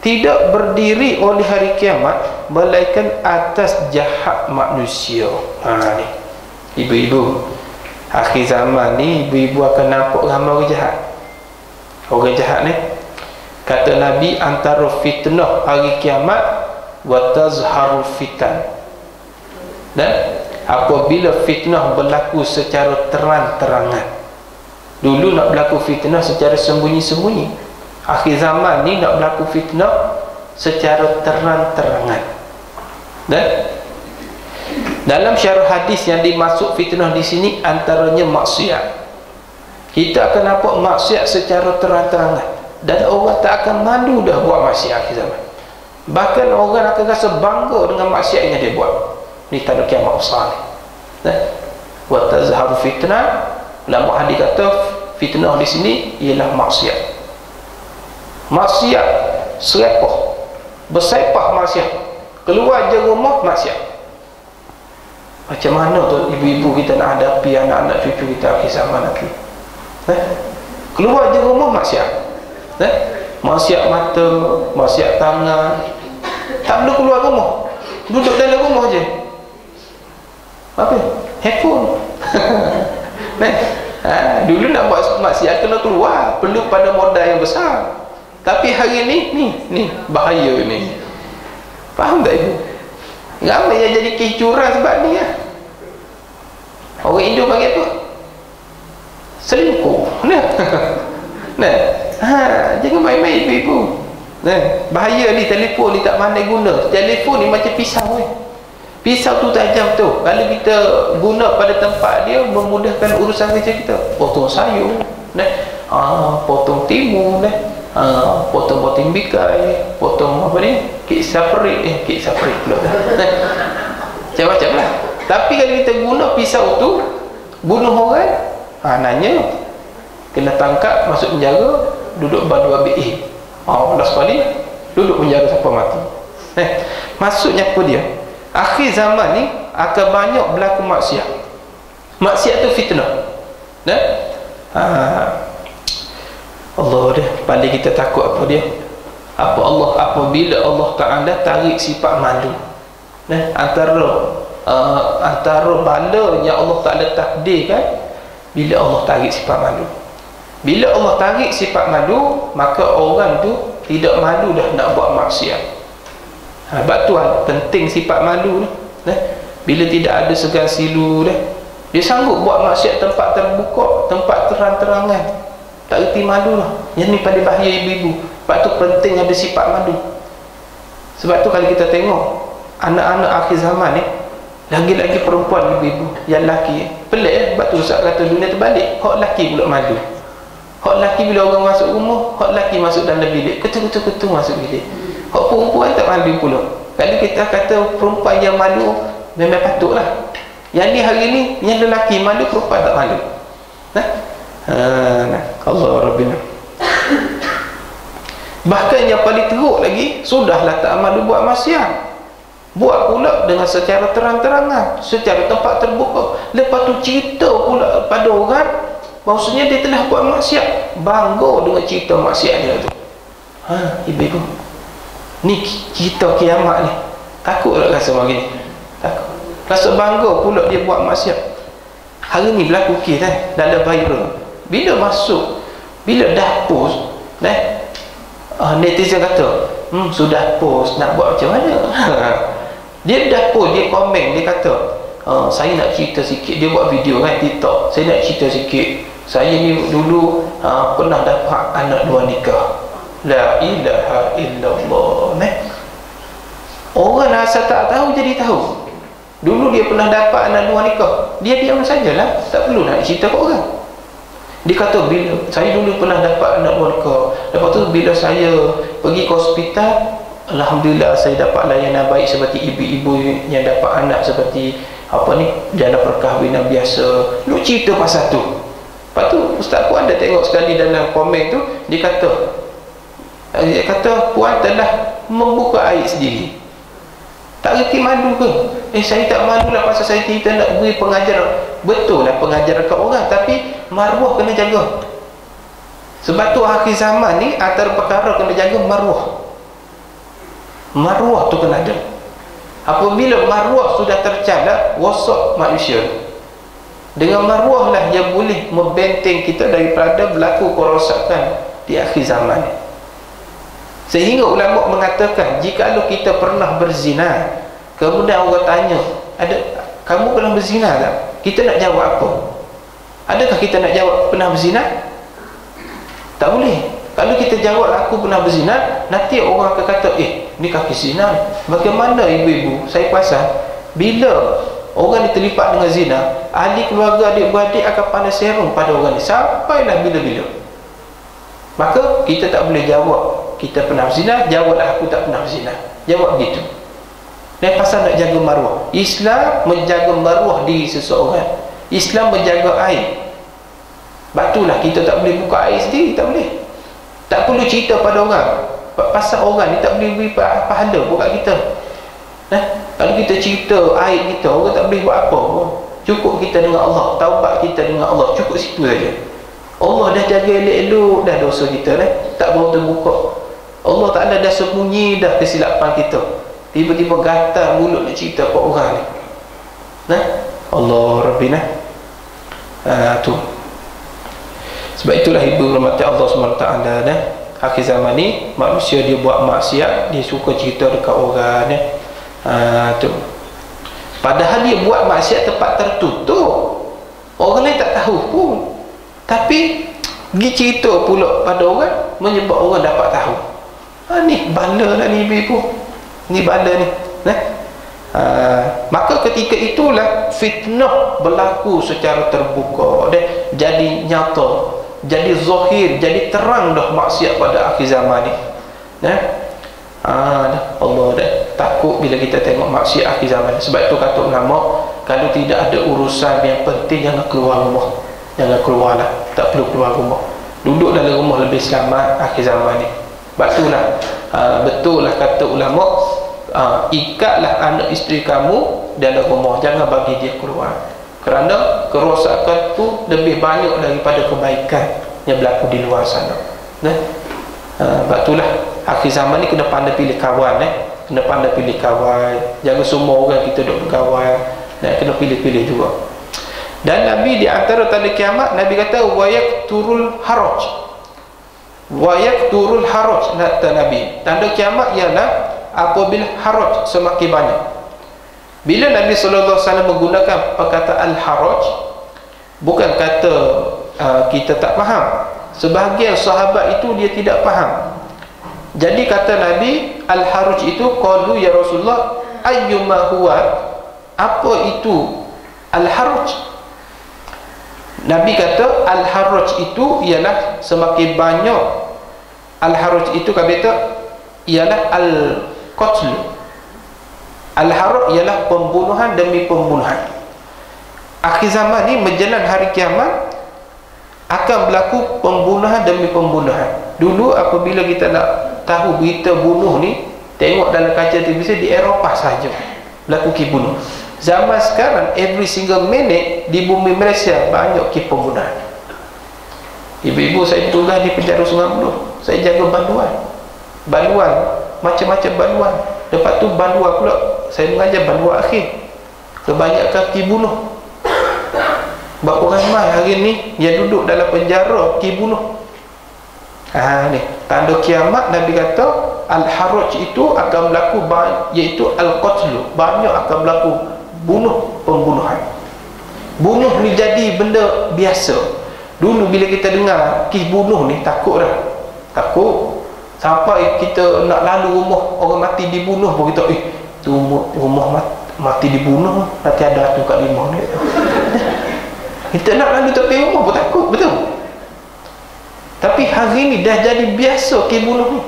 tidak berdiri oleh hari kiamat melainkan atas jahat manusia. Ni ibu-ibu, akhir zaman ni ibu-ibu akan nampak ramai orang jahat. Orang jahat ni, kata Nabi, antara fitnah hari kiamat wa tazharul fitan. Dan apabila fitnah berlaku secara terang-terangan. Dulu nak berlaku fitnah secara sembunyi-sembunyi. Akhir zaman ni nak berlaku fitnah secara terang-terangan. Dan dalam syarah hadis yang dimaksud fitnah di sini antaranya maksiat. Kita akan nampak maksiat secara terang-terangan, dan orang tak akan malu dah buat maksiat akhir zaman. Bahkan orang akan rasa bangga dengan maksiat yang dia buat. Ni tanda kiamat besar ni. Wa tazharu fitnah. Ulama hadis kata fitnah di sini ialah maksiat. Maksiat serepah, bersepah maksiat, keluar je rumah maksiat. Macam mana tu ibu-ibu kita nak hadapi anak-anak cucu kita akhir zaman nanti? Keluar je rumah maksiat. maksiat mata, maksiat tangan, tak perlu keluar rumah, duduk dalam rumah je. Apa? Handphone. Nah, dulu nak buat maksiat kena keluar, perlu pada modal yang besar. Tapi hari ni bahaya ni. Faham tak ibu? Ramai yang jadi kecuran sebab ni lah. Orang Indo panggil apa? Selingkuh. Nah, jangan main-main ibu-ibu. Nah, bahaya ni telefon ni tak pandai guna. Telefon ni macam pisau ni. Pisau tu tajam tu. Kalau kita guna pada tempat dia, memudahkan urusan kerja kita. Potong sayur, potong timun, potong bikai, potong apa ni? Kek saprik pula. Macam-macam lah. Tapi kalau kita guna pisau tu bunuh orang, nanya kena tangkap, masuk penjara, duduk badu abik. Last kali duduk penjara sampai mati. Maksudnya apa dia? Akhir zaman ni akan banyak berlaku maksiat. Maksiat tu fitnah. Allah dia paling kita takut apa dia? Apabila Allah Ta'ala tarik sifat malu. Antara bala yang Allah Ta'ala takdirkan, bila Allah tarik sifat malu. Bila Allah tarik sifat malu, maka orang tu tidak malu dah nak buat maksiat. Sebab tu penting sifat malu ni. Bila tidak ada segan silu dia sanggup buat maksiat tempat terbuka, tempat terang-terangan. Tak reti malu lah. Yang ni paling bahaya ibu-ibu. Sebab tu penting ada sifat malu. Sebab tu kalau kita tengok anak-anak akhir zaman ni, lagi-lagi perempuan ibu-ibu, yang lelaki pelik. Sebab tu Ustaz kata dunia terbalik. Hak lelaki pula malu. Hak lelaki bila orang masuk rumah, hak lelaki masuk dalam bilik, ketul-ketul masuk bilik. Hak perempuan tak malu pula. Kalau kita kata perempuan yang malu, memang patutlah. Yang ni hari ni, yang lelaki malu, perempuan tak malu. Allah Rabbina. Bahkan yang paling teruk lagi, sudahlah tak malu buat maksiat, buat pula dengan secara terang-terangan, secara tempat terbuka. Lepas tu cerita pula pada orang, maksudnya dia telah buat maksiat, bangga dengan cerita maksiat dia tu. Ibu-ibu, ni cerita kiamat ni. Takut tak rasa begini? Takut. Rasa bangga pula dia buat maksiat. Hari ni berlaku kes dalam viral. Bila masuk, bila dah post, netizen kata, sudah post, nak buat macam mana? Dia dah post, dia komen, dia kata, saya nak cerita sikit. Dia buat video TikTok. Saya nak cerita sikit. Saya ni dulu pernah dapat anak 2 nikah. La ilaha illallah. Orang asal tak tahu jadi tahu. Dulu dia pernah dapat anak 2 nikah. Dia diam sajalah, tak perlu nak cerita ke orang. Dia kata, bila saya dulu pernah dapat anak 2 nikah, lepas tu bila saya pergi ke hospital, alhamdulillah saya dapat layanan baik seperti ibu-ibu yang dapat anak seperti dalam perkahwinan biasa. Lu cerita pasal tu. Lepas tu ustaz puan ada tengok sekali dalam komen tu, dia kata puan telah membuka aib sendiri. Tak reti malu ke? Saya tak malu lah pasal saya cerita nak beri pengajaran. Betul lah pengajaran ke orang, tapi maruah kena jaga. Sebab tu akhir zaman ni antara perkara kena jaga maruah. Maruah tu kena ada. Apabila maruah sudah tercalat, rosak manusia. Dengan maruah lah yang boleh membenteng kita daripada berlaku kerosakan di akhir zaman. Sehingga ulama mengatakan, jika kita pernah berzina, kemudian orang tanya, kamu pernah berzina tak? Kita nak jawab apa? Adakah kita nak jawab pernah berzina? Tak boleh. Kalau kita jawab aku pernah berzina, nanti orang akan kata, ni kaki zina. Bagaimana ibu-ibu? Saya perasan bila orang terlibat dengan zina, ahli keluarga, adik-beradik akan pandai serong pada orang ni sampailah bila-bila. Maka kita tak boleh jawab kita pernah berzina, jawablah aku tak pernah berzina. Jawab begitu. Dan pasal nak jaga maruah. Islam menjaga maruah diri seseorang. Islam menjaga aib. Batulah kita tak boleh buka aib sendiri, tak boleh. Tak perlu cerita pada orang. Pasal orang ni tak boleh beri pahala buat kita. Kalau kita cerita aib kita, orang tak boleh buat apa pun. Cukup kita dengan Allah, taubat kita dengan Allah, cukup situ saja. Allah dah jaga elok-elok dah dosa kita dah, tak baru terbuka. Allah Ta'ala dah sembunyi dah kesilapan kita, tiba-tiba gatal mulut nak cerita kat orang ni. Nah, Allah Rabbina. Tu sebab itulah ibu rahmati Allah SWT dah. Akhir zaman ni manusia dia buat maksiat, dia suka cerita dekat orang ni. Tu padahal dia buat maksiat tempat tertutup, orang lain tak tahu pun, tapi pergi cerita pula pada orang, menyebab orang dapat tahu. Ni bala lah ni ibu-ibu, ni bala ni. Maka ketika itulah fitnah berlaku secara terbuka dah, jadi nyata, jadi zahir, jadi terang dah maksiat pada akhir zaman ni. Allah dah takut bila kita tengok maksiat akhir zaman. Sebab itu kata ulama, kalau tidak ada urusan yang penting, jangan keluar rumah, jangan keluar lah, tak perlu keluar rumah, duduk dalam rumah lebih selamat akhir zaman ni. Sebab itulah betul lah kata ulama, ikatlah anak isteri kamu dalam rumah, jangan bagi dia keluar, kerana kerosakan tu lebih banyak daripada kebaikan yang berlaku di luar sana. Sebab itulah akhir zaman ni kena pandai pilih kawan, kena pandai pilih kawan, jangan semua orang kita duduk berkawan, kena pilih-pilih juga. Dan Nabi di antara tanda kiamat, Nabi kata wayakturul haraj, wayakturul haraj. Kata Nabi, tanda kiamat ialah apabila haraj semakin banyak. Bila Nabi SAW menggunakan perkataan haraj, bukan kata kita tak faham. Sebahagian sahabat itu dia tidak faham. Jadi kata Nabi, al-haraj itu, qalu ya Rasulullah ayyuma huwa, apa itu al-haraj? Nabi kata al-haraj itu ialah semakin banyak. Al-haraj itu kata ialah al-qatl. Al-haraj ialah pembunuhan demi pembunuhan. Akhir zaman ni menjelang hari kiamat akan berlaku pembunuhan demi pembunuhan. Dulu apabila kita nak tahu berita bunuh ni, tengok dalam kaca televisi di Eropah saja berlaku kes bunuh. Zaman sekarang every single minute di bumi Malaysia banyak kes pembunuhan. Ibu-ibu saya tugas di penjara Sungai Buloh, saya jaga baluan, macam-macam baluan. Lepas tu baluan pula saya mengajar baluan akhir, kebanyakan kes bunuh. Berapa ramai hari ni yang duduk dalam penjara kes bunuh. Ni tanda kiamat. Nabi kata al-haraj itu akan berlaku, iaitu al-qatl, banyak akan berlaku pembunuhan. Bunuh ni jadi benda biasa. Dulu bila kita dengar kes bunuh ni takut dah, takut. Sampai kita nak lalu rumah orang mati dibunuh pun kita tu rumah mati dibunuh, nanti ada tu kat rumah ni. Kita nak lalu tepi rumah pun takut, betul. Tapi hari ni dah jadi biasa kes bunuh ni.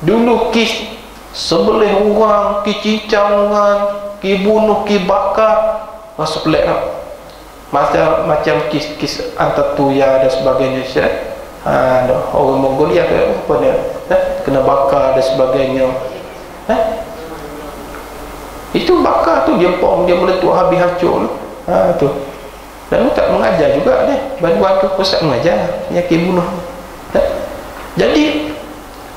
Dulu kes sebelah orang, kes cincang orang, kes bunuh, kes bakar, rasa pelik tak? Macam kes antar tuya dan sebagainya. Orang Mongolia ke apa dia, kena bakar dan sebagainya. Itu bakar tu dia meletup habis hancur tu. Lalu tak mengajar juga dia, bantuan tu pusat mengajar yang kes bunuh. Jadi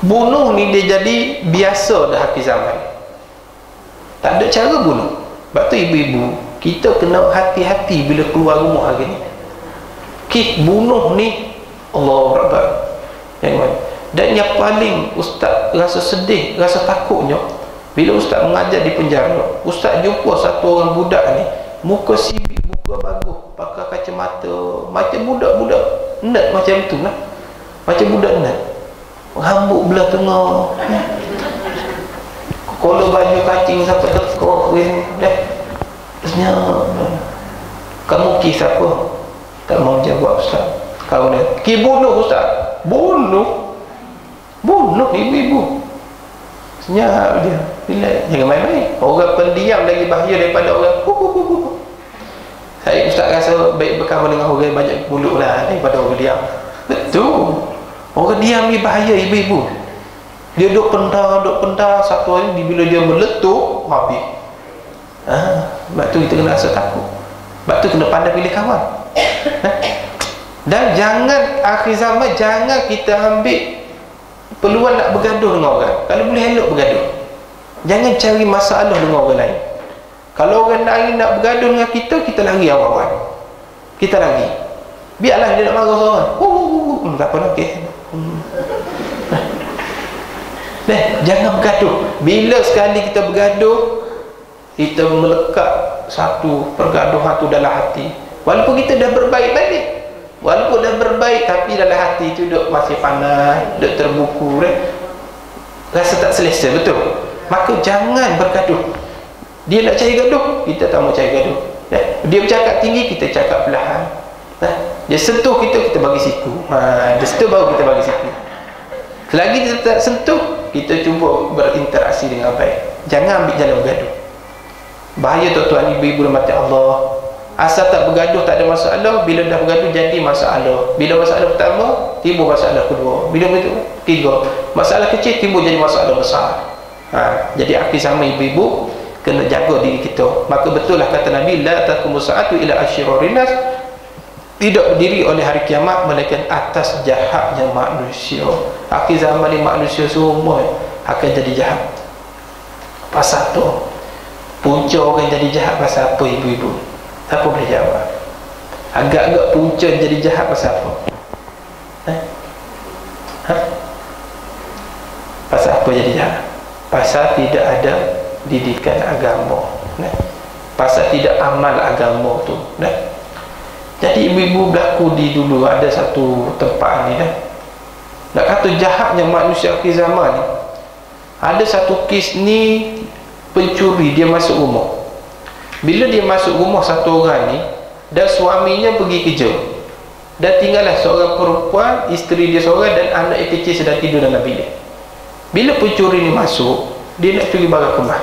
bunuh ni dia jadi biasa dah akhir zaman. Tak ada cara bunuh. Sebab tu ibu-ibu, kita kena hati-hati bila keluar rumah hari ni. Kes bunuh ni Allah Akbar. Dan yang paling ustaz rasa sedih, rasa takutnya, bila ustaz mengajar di penjara, ustaz jumpa satu orang budak ni, muka sibuk, muka bagus, pakai kacamata, macam budak-budak nerd macam tu lah, macam budak nerd, rambut belah tengah, kolor baju kacing sampai tekuk dah. Senyap. Kamu kes apa? Tak mau jawab ustaz. Kau ni kes bunuh ustaz. Bunuh ibu-ibu. Senyap dia. Bila jangan main-main. Orang pendiam lagi bahaya daripada orang Saya ustaz rasa baik berkawan dengan orang banyak mulut lah daripada orang diam. Betul. Orang diam ni bahaya ibu-ibu. Dia duk pendar satu hari bila dia meletup habis. Sebab tu kita kena rasa takut. Sebab tu kena pandai pilih kawan. Dan jangan akhir zaman, jangan kita ambil peluang nak bergaduh dengan orang. Kalau boleh elok bergaduh, jangan cari masalah dengan orang lain. Kalau orang lain nak bergaduh dengan kita, kita lari awal-awal, kita lari. Biarlah dia nak marah seorang, tak apa nak, okay. Jangan bergaduh. Bila sekali kita bergaduh, kita melekat satu pergaduhan tu dalam hati. Walaupun kita dah berbaik balik, walaupun dah berbaik, tapi dalam hati tu duk masih panas, duk terbuku, rasa tak selesa, betul. Maka jangan bergaduh. Dia nak cari gaduh, kita tak mau cari gaduh. Dia bercakap tinggi, kita cakap perlahan. Dia sentuh kita, kita bagi siku. Dia sentuh baru kita bagi siku. Selagi kita tak sentuh, kita cuba berinteraksi dengan baik. Jangan ambil jalan bergaduh. Bahaya tuan-tuan, ibu-ibu dan mati Allah. Asal tak bergaduh tak ada masalah. Bila dah bergaduh jadi masalah. Bila masalah pertama, timbul masalah kedua. Bila begitu, tiga. Masalah kecil timbul jadi masalah besar. Jadi akhir zaman ibu-ibu kena jaga diri kita. Maka betul lah kata Nabi, la taqumu sa'atu ila asyirarin nas, tidak berdiri oleh hari kiamat melainkan atas jahatnya manusia. Akhir zaman ni manusia semua akan jadi jahat. Pasal tu punca orang jadi jahat pasal apa, ibu-ibu? Siapa boleh jawab? Agak-agak punca jadi jahat pasal apa? Pasal apa jadi jahat? Pasal tidak ada didikan agama, pasal tidak amal agama tu. Jadi ibu-ibu berlaku di dulu ada satu tempat ni, nak kata jahatnya manusia akhir zaman ni. Ada satu kes ni, pencuri dia masuk rumah. Bila dia masuk rumah satu orang ni, dan suaminya pergi kerja, dan tinggallah seorang perempuan, isteri dia seorang dan anak yang kecil sedang tidur dalam bilik. Bila pencuri ni masuk, dia nak curi barang kemah.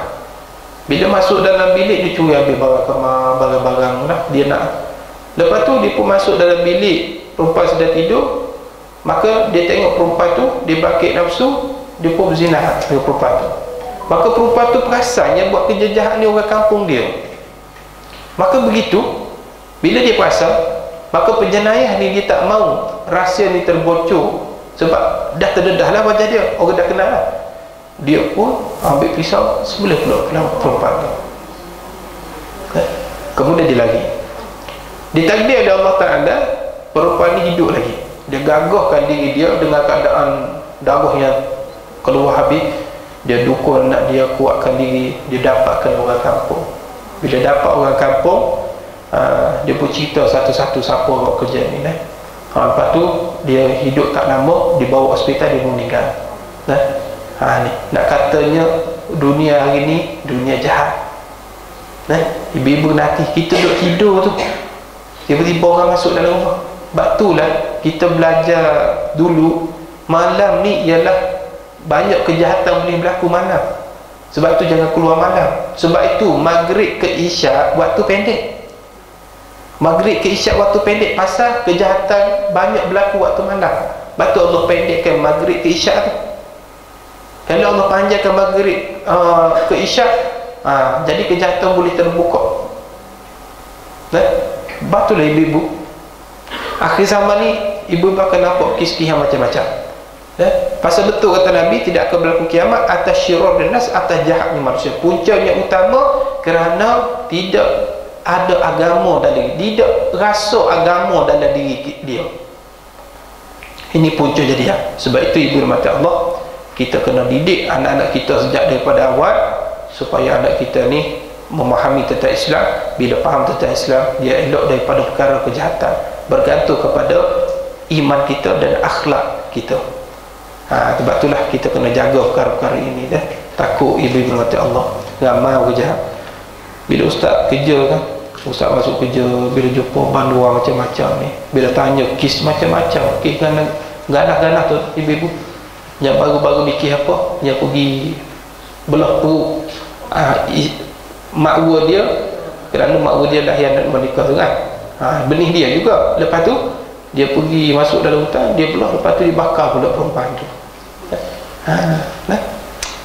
Bila masuk dalam bilik, dia curi habis barang kemah, barang-barang lah, dia nak. Lepas tu dia pun masuk dalam bilik perempuan sedang tidur. Maka dia tengok perempuan tu, dia bangkit nafsu, dia pun berzina dengan perempuan tu. Maka perempuan tu perasan yang buat kerja jahat ni orang kampung dia. Maka begitu, bila dia perasan, maka penjenayah ni dia tak mau rahsia ni terbocor. Sebab dah terdedah lah wajah dia, orang dah kenal lah. Dia pun ambil pisau sebelah pula perempuan tu. Kemudian dia lagi. Ditakdir oleh Allah Ta'ala, perempuan ni hidup lagi. Dia gagahkan diri dia dengan keadaan darah yang keluar habis. Dia dukun nak dia kuatkan diri. Dia dapatkan orang kampung. Bila dapat orang kampung, dia pun cerita satu-satu siapa buat kerja ni. Lepas tu dia hidup tak lama, dibawa hospital, dia meninggal. Ni nak katanya dunia hari ni dunia jahat. Ibu-ibu nanti kita duduk tidur tu, tiba-tiba orang masuk dalam rumah. Sebab itulah kita belajar dulu, malam ni ialah banyak kejahatan boleh berlaku malam. Sebab tu jangan keluar malam. Sebab itu maghrib ke isyak waktu pendek. Maghrib ke isyak waktu pendek, pasal kejahatan banyak berlaku waktu malam. Sebab tu Allah pendekkan maghrib ke isyak tu. Kalau Allah panjangkan maghrib ke isyak, jadi kejahatan boleh terbuka. Betullah ibu-ibu, akhir zaman ni ibu-ibu akan nampak kisah yang macam-macam. Pasal betul kata Nabi, tidak akan berlaku kiamat atas syirar dan nas, atas jahatnya manusia. Puncanya utama kerana tidak ada agama dalam diri, tidak rasa agama dalam diri dia. Ini punca jadi ya. Sebab itu ibu dan mata Allah, kita kena didik anak-anak kita sejak daripada awal, supaya anak kita ni memahami tentang Islam. Bila faham tentang Islam, dia elok daripada perkara kejahatan, bergantung kepada iman kita dan akhlak kita. Sebab itulah kita kena jaga perkara-perkara ini dah. Takut ibu-ibu mati Allah, ramai orang jahat. Bila ustaz kerja kan, ustaz masuk kerja, bila jumpa banduan macam-macam ni, bila tanya kes macam-macam, kes ganas-ganas tu ibu-ibu, yang baru-baru ni kes apa, yang pergi belah perut makwa dia, kerana makwa dia dah yang nak menikah tu kan, benih dia juga. Lepas tu dia pergi masuk dalam hutan, dia belah, lepas tu dibakar pula perempuan tu.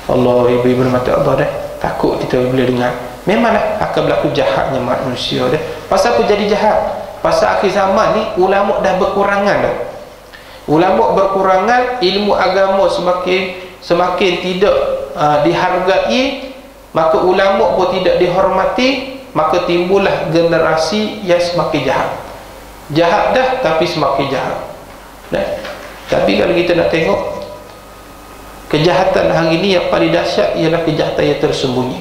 Allah, ibu-ibu mata Allah dah. Takut kita boleh dengar. Memanglah akan berlaku jahatnya manusia dah. Pasal apa jadi jahat? pasal akhir zaman ni ulama dah berkurangan dah. Ulama berkurangan, ilmu agama semakin tidak dihargai, maka ulama pun tidak dihormati, maka timbullah generasi yang semakin jahat. Jahat dah tapi semakin jahat. Tapi kalau kita nak tengok, kejahatan hari ini yang paling dahsyat ialah kejahatan yang tersembunyi.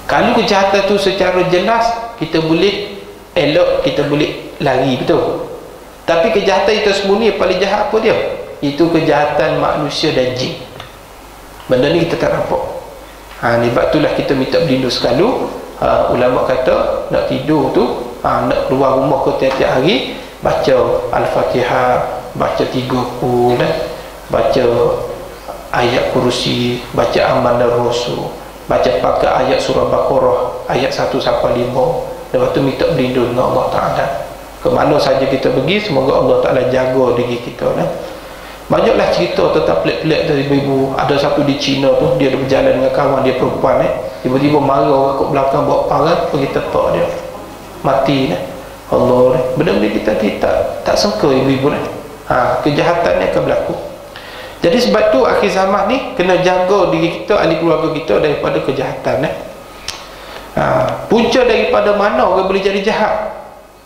Kalau kejahatan tu secara jelas kita boleh elok, kita boleh lari, betul. Tapi kejahatan itu tersembunyi yang paling jahat apa dia? Itu kejahatan manusia dan jin. Benda ni kita tak nampak. Ni sebab itulah kita minta berlindung selalu. Ulama kata nak tidur tu, nak keluar rumah ke tiap-tiap hari, baca Al-Fatihah, baca 3 qul, baca ayat kursi, baca Amanah Rasul, baca pakai ayat surah Baqarah ayat 1 sampai 5. Lepas tu minta berlindung dengan Allah Ta'ala. Ke mana saja kita pergi, semoga Allah Ta'ala jaga diri kita. Banyaklah cerita tentang pelik-pelik dari ibu. Ada satu di China tu, dia berjalan dengan kawan dia perempuan, tiba-tiba marah orang kat belakang bawa parang pergi tepak dia, mati. Allah, benda-benda kita tak sangka ibu-ibu ni. Kejahatan ni akan berlaku. Jadi sebab tu akhir zaman ni kena jaga diri kita, ahli keluarga kita daripada kejahatan. Punca daripada mana orang boleh jadi jahat?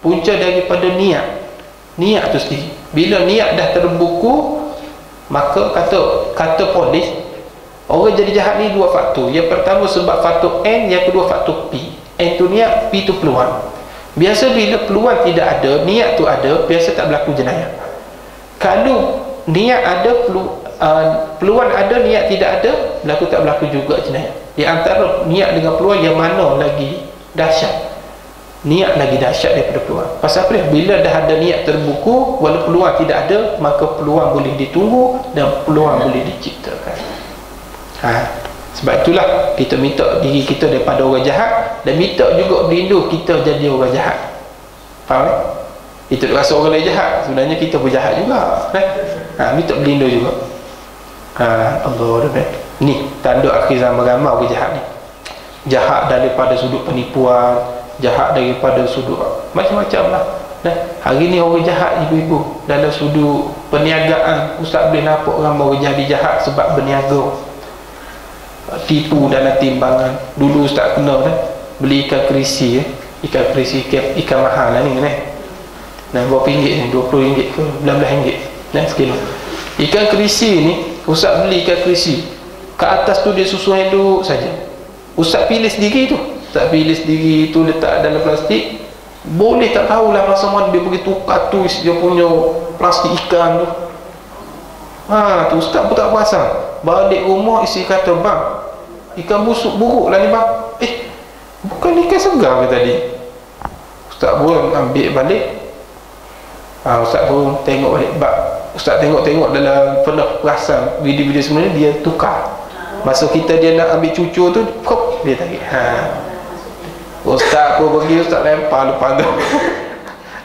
Punca daripada niat. Niat tu sendiri. Bila niat dah terbuku, maka kata polis, orang jadi jahat ni 2 faktor. Yang pertama sebab faktor N, yang kedua faktor P. N tu niat, P tu peluang. Biasa bila peluang tidak ada, niat tu ada, biasa tak berlaku jenayah. Kalau niat ada, peluang ada, niat tidak ada, tak berlaku juga jenayah. Di antara niat dengan peluang, yang mana lagi dahsyat? Niat lagi dahsyat daripada peluang. Pasal apa dia? Bila dah ada niat terbuku, walaupun peluang tidak ada, maka peluang boleh ditunggu dan peluang boleh diciptakan. Sebab itulah kita minta diri kita daripada orang jahat, dan minta juga berlindung kita jadi orang jahat. Faham tak? Kita rasa orang lain jahat, sebenarnya kita pun jahat juga. Minta berlindung juga. Allah, ni tanda akhir zaman ramai orang jahat ni. Jahat daripada sudut penipuan, jahat daripada sudut macam-macam lah. Hari ni orang jahat ibu-ibu dalam sudut perniagaan. Ustaz boleh nampak ramai orang jadi jahat sebab berniaga, tipu dalam timbangan. Dulu Ustaz kena beli ikan kerisi, ikan mahal lah ni berapa ringgit ni? RM20 ke RM19 sekilo. Ikan kerisi ni Ustaz beli ikan kerisi, ke atas tu dia susu hidup saja. Ustaz pilih sendiri tu, tak pilih sendiri tu, letak dalam plastik. Boleh tak tahulah masa mana dia pergi tukar tu dia punya plastik ikan tu. Tu Ustaz pun tak perasan. Balik rumah isi kata, bang, ikan busuk buruk lah ni bang. Bukan ikan segar ke tadi? Ustaz pun ambil balik. Ustaz pun tengok balik. Ustaz tengok-tengok dalam penuh perasan video-video sebenarnya dia tukar. Masa dia nak ambil cucur tu, dia tarik. Ustaz pun pergi, Ustaz lempar lepas tu.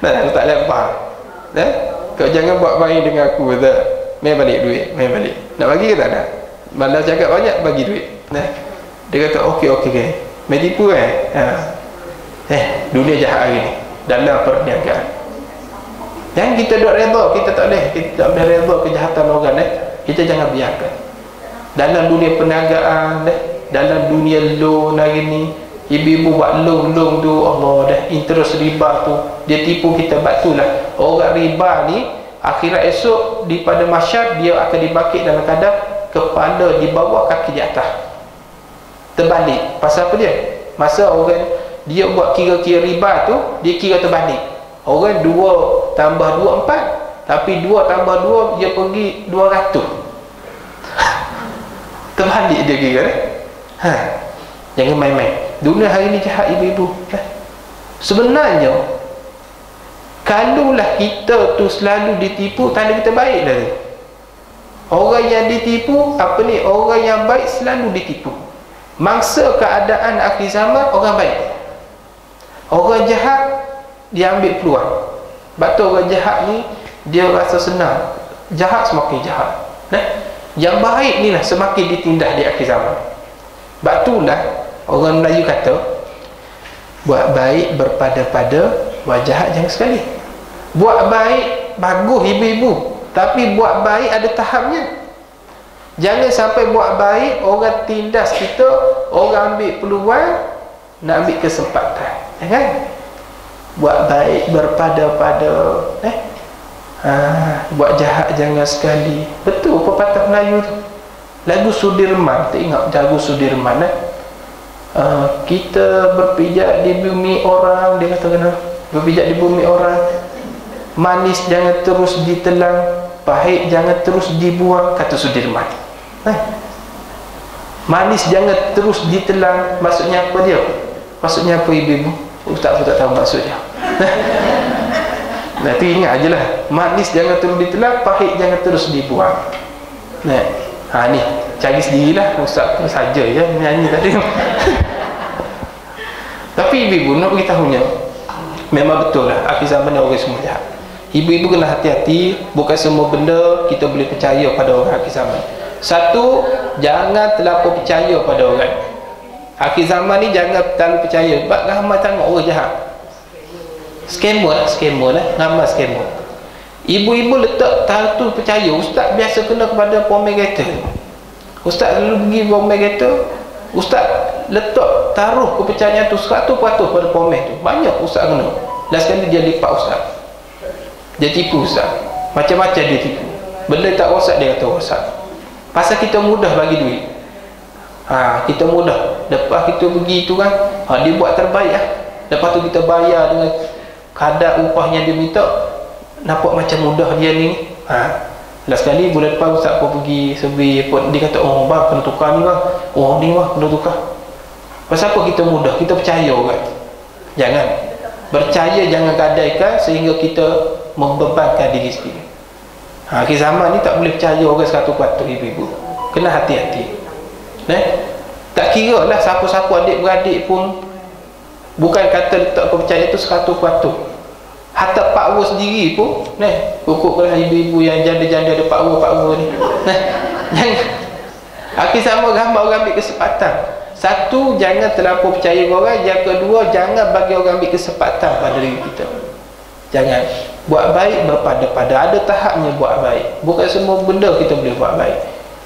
Ustaz lempar. Kau jangan buat main dengan aku. Main balik duit, main balik. Nak bagi ke tak nak? Malah cakap banyak, bagi duit. Dia kata okey. Main tipu dunia jahat hari ni dalam perniagaan. Dan kita tak redha, kita tak boleh redha kejahatan orang. Kita jangan biarkan. Dalam dunia perniagaan, dalam dunia loan hari ni, ibu-ibu buat loan tu, Allah, interest riba tu, dia tipu kita. Batulah orang riba ni akhirat esok di pada mahsyar dia akan dibangkit dalam keadaan kepala di bawah, kaki di atas, terbalik. Pasal apa dia? Masa orang dia buat kira-kira riba tu, dia kira terbalik. Orang 2 tambah 2 4, tapi 2 tambah 2 dia pergi 200. Terbalik dia kira. Jangan main-main. Dunia hari ni jahat ibu-ibu. Sebenarnya kalaulah kita tu selalu ditipu, tanda kita baik dah. Orang yang ditipu orang yang baik selalu ditipu. Mangsa keadaan akhir zaman, orang baik. Orang jahat dia ambil peluang. Sebab tu orang jahat ni dia rasa senang. Jahat semakin jahat. Yang baik ni lah semakin ditindas di akhir zaman. Sebab itulah orang Melayu kata, buat baik berpada-pada, buat jahat jangan sekali. Buat baik bagus ibu-ibu, tapi buat baik ada tahapnya. Jangan sampai buat baik orang tindas kita, orang ambil peluang nak ambil kesempatan. Jangan. Buat baik berpada-pada, buat jahat jangan sekali. Betul pepatah Melayu tu. Lagu Sudirman, tak ingat lagu Sudirman kita berpijak di bumi orang, dia kata kena berpijak di bumi orang, manis jangan terus ditelan, pahit jangan terus dibuang, kata Sudirman. Manis jangan terus ditelan, maksudnya apa dia? Maksudnya apa ibu-ibu? Ustaz pun tak tahu maksudnya. Nah, tu ingat je lah, manis jangan terus ditelan, pahit jangan terus dibuang. Nah, ni cari sendirilah, Ustaz pun saja je menyanyi tadi. Tapi ibu-ibu nak beritahunya, memang betul lah akhir zaman orang semua jahat. Ibu-ibu kena hati-hati, bukan semua benda kita boleh percaya pada orang akhir zaman. Satu, jangan terlalu percaya pada orang akhir zaman ni. Jangan terlalu percaya, sebab ramai sangat orang jahat. Scammer lah, ramai scammer. Ibu-ibu letak tahu percaya. Ustaz biasa kena kepada pomel kereta, Ustaz lalu pergi pomel kereta, Ustaz letak taruh kepercayaan tu 100% pada pomel tu. Banyak Ustaz kena. Last kali dia lipat Ustaz, dia tipu Ustaz, macam-macam dia tipu. Benda tak rosak dia kata rosak. Pasal kita mudah bagi duit. Kita mudah. Lepas kita pergi tu kan, dia buat terbaik lah. Lepas tu kita bayar dengan kadar upah yang dia minta. Nampak macam mudah dia ni. Last kali bulan depan Ustaz pun pergi survey, dia kata, oh bang kena tukar ni bang, oh ni bang kena tukar. Pasal apa kita mudah? Kita percaya orang. Jangan percaya, jangan gadaikan sehingga kita membebankan diri sendiri. Akhir zaman ni tak boleh percaya orang 100% ibu-ibu. Kena hati-hati. Tak kira lah siapa-siapa adik-beradik pun, bukan kata letak kepercayaan tu 100%. Hatta pakwa sendiri pun, pokoklah ibu-ibu yang janda-janda ada pakwa ni. Jangan. Akhir zaman ramai orang ambil kesempatan. Satu, jangan terlalu percaya orang. Yang kedua, jangan bagi orang ambil kesempatan pada diri kita. Jangan. Buat baik berpada-pada, ada tahapnya buat baik. Bukan semua benda kita boleh buat baik.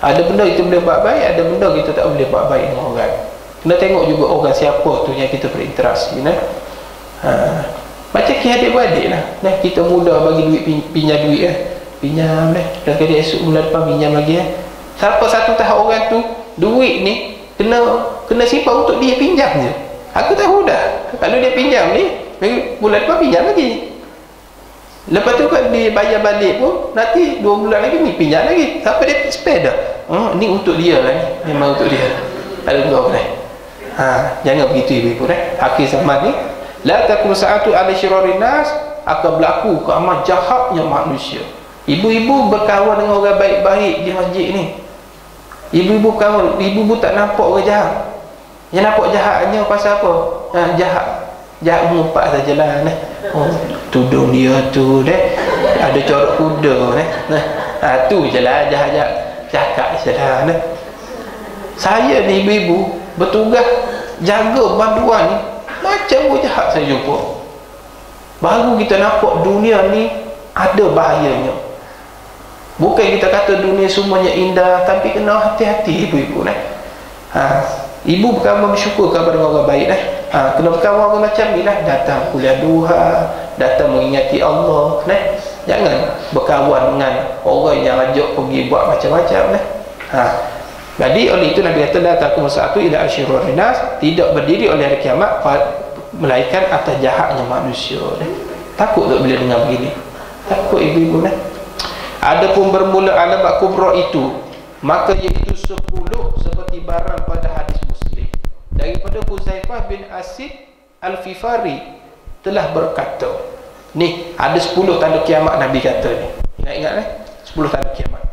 Ada benda kita boleh buat baik, ada benda kita tak boleh buat baik dengan orang. Kena tengok juga orang siapa tu yang kita berinteraksi. Macam kita adik-beradik lah. Kita mudah bagi duit, pinjam duit pinjam dan kali esok bulan depan pinjam lagi Siapa satu tahap orang tu, duit ni kena simpan untuk dia pinjam je. Aku tahu dah, kalau dia pinjam ni, bulan depan pinjam lagi. Lepas tu kan dia bayar balik pun, nanti 2 bulan lagi ni pinjam lagi. Sampai dia spare dah. Ni untuk dia lah ni. Memang untuk dia. Ada dua boleh. Jangan begitu ibu-ibu Akhir zaman ni, la takun sa'atu ala syirarin nas, akan berlaku keamat jahatnya manusia. Ibu-ibu berkawan dengan orang baik-baik di masjid ni. Ibu-ibu kawan, ibu-ibu tak nampak orang jahat. Yang nampak jahatnya pasal apa? Jahat mengumpat sajalah tudung dia tu ada corak kuda tu je lah jahat-jahat cakap je lah Saya ni ibu-ibu bertugas jaga banduan ni, macam orang jahat saya jumpa. Baru kita nampak dunia ni ada bahayanya. Bukan kita kata dunia semuanya indah, tapi kena hati-hati ibu-ibu ibu bukan bersyukur kepada orang baik kena berkawan orang macam ni datang kuliah duha, datang mengingati Allah jangan berkawan dengan orang yang ajak pergi buat macam-macam jadi oleh itu Nabi kata la takum sa'atu ila asyirun nas, tidak berdiri oleh hari kiamat melainkan atas jahatnya manusia takut tak bila dengar begini, takut ibu-ibu adapun bermula alamat kubra itu, maka iaitu 10 seperti barang pada hadis Muslim daripada Huzaifah bin Asid Al-Fifari telah berkata. Ni ada 10 tanda kiamat Nabi kata ni. Ingat-ingat 10 tanda kiamat.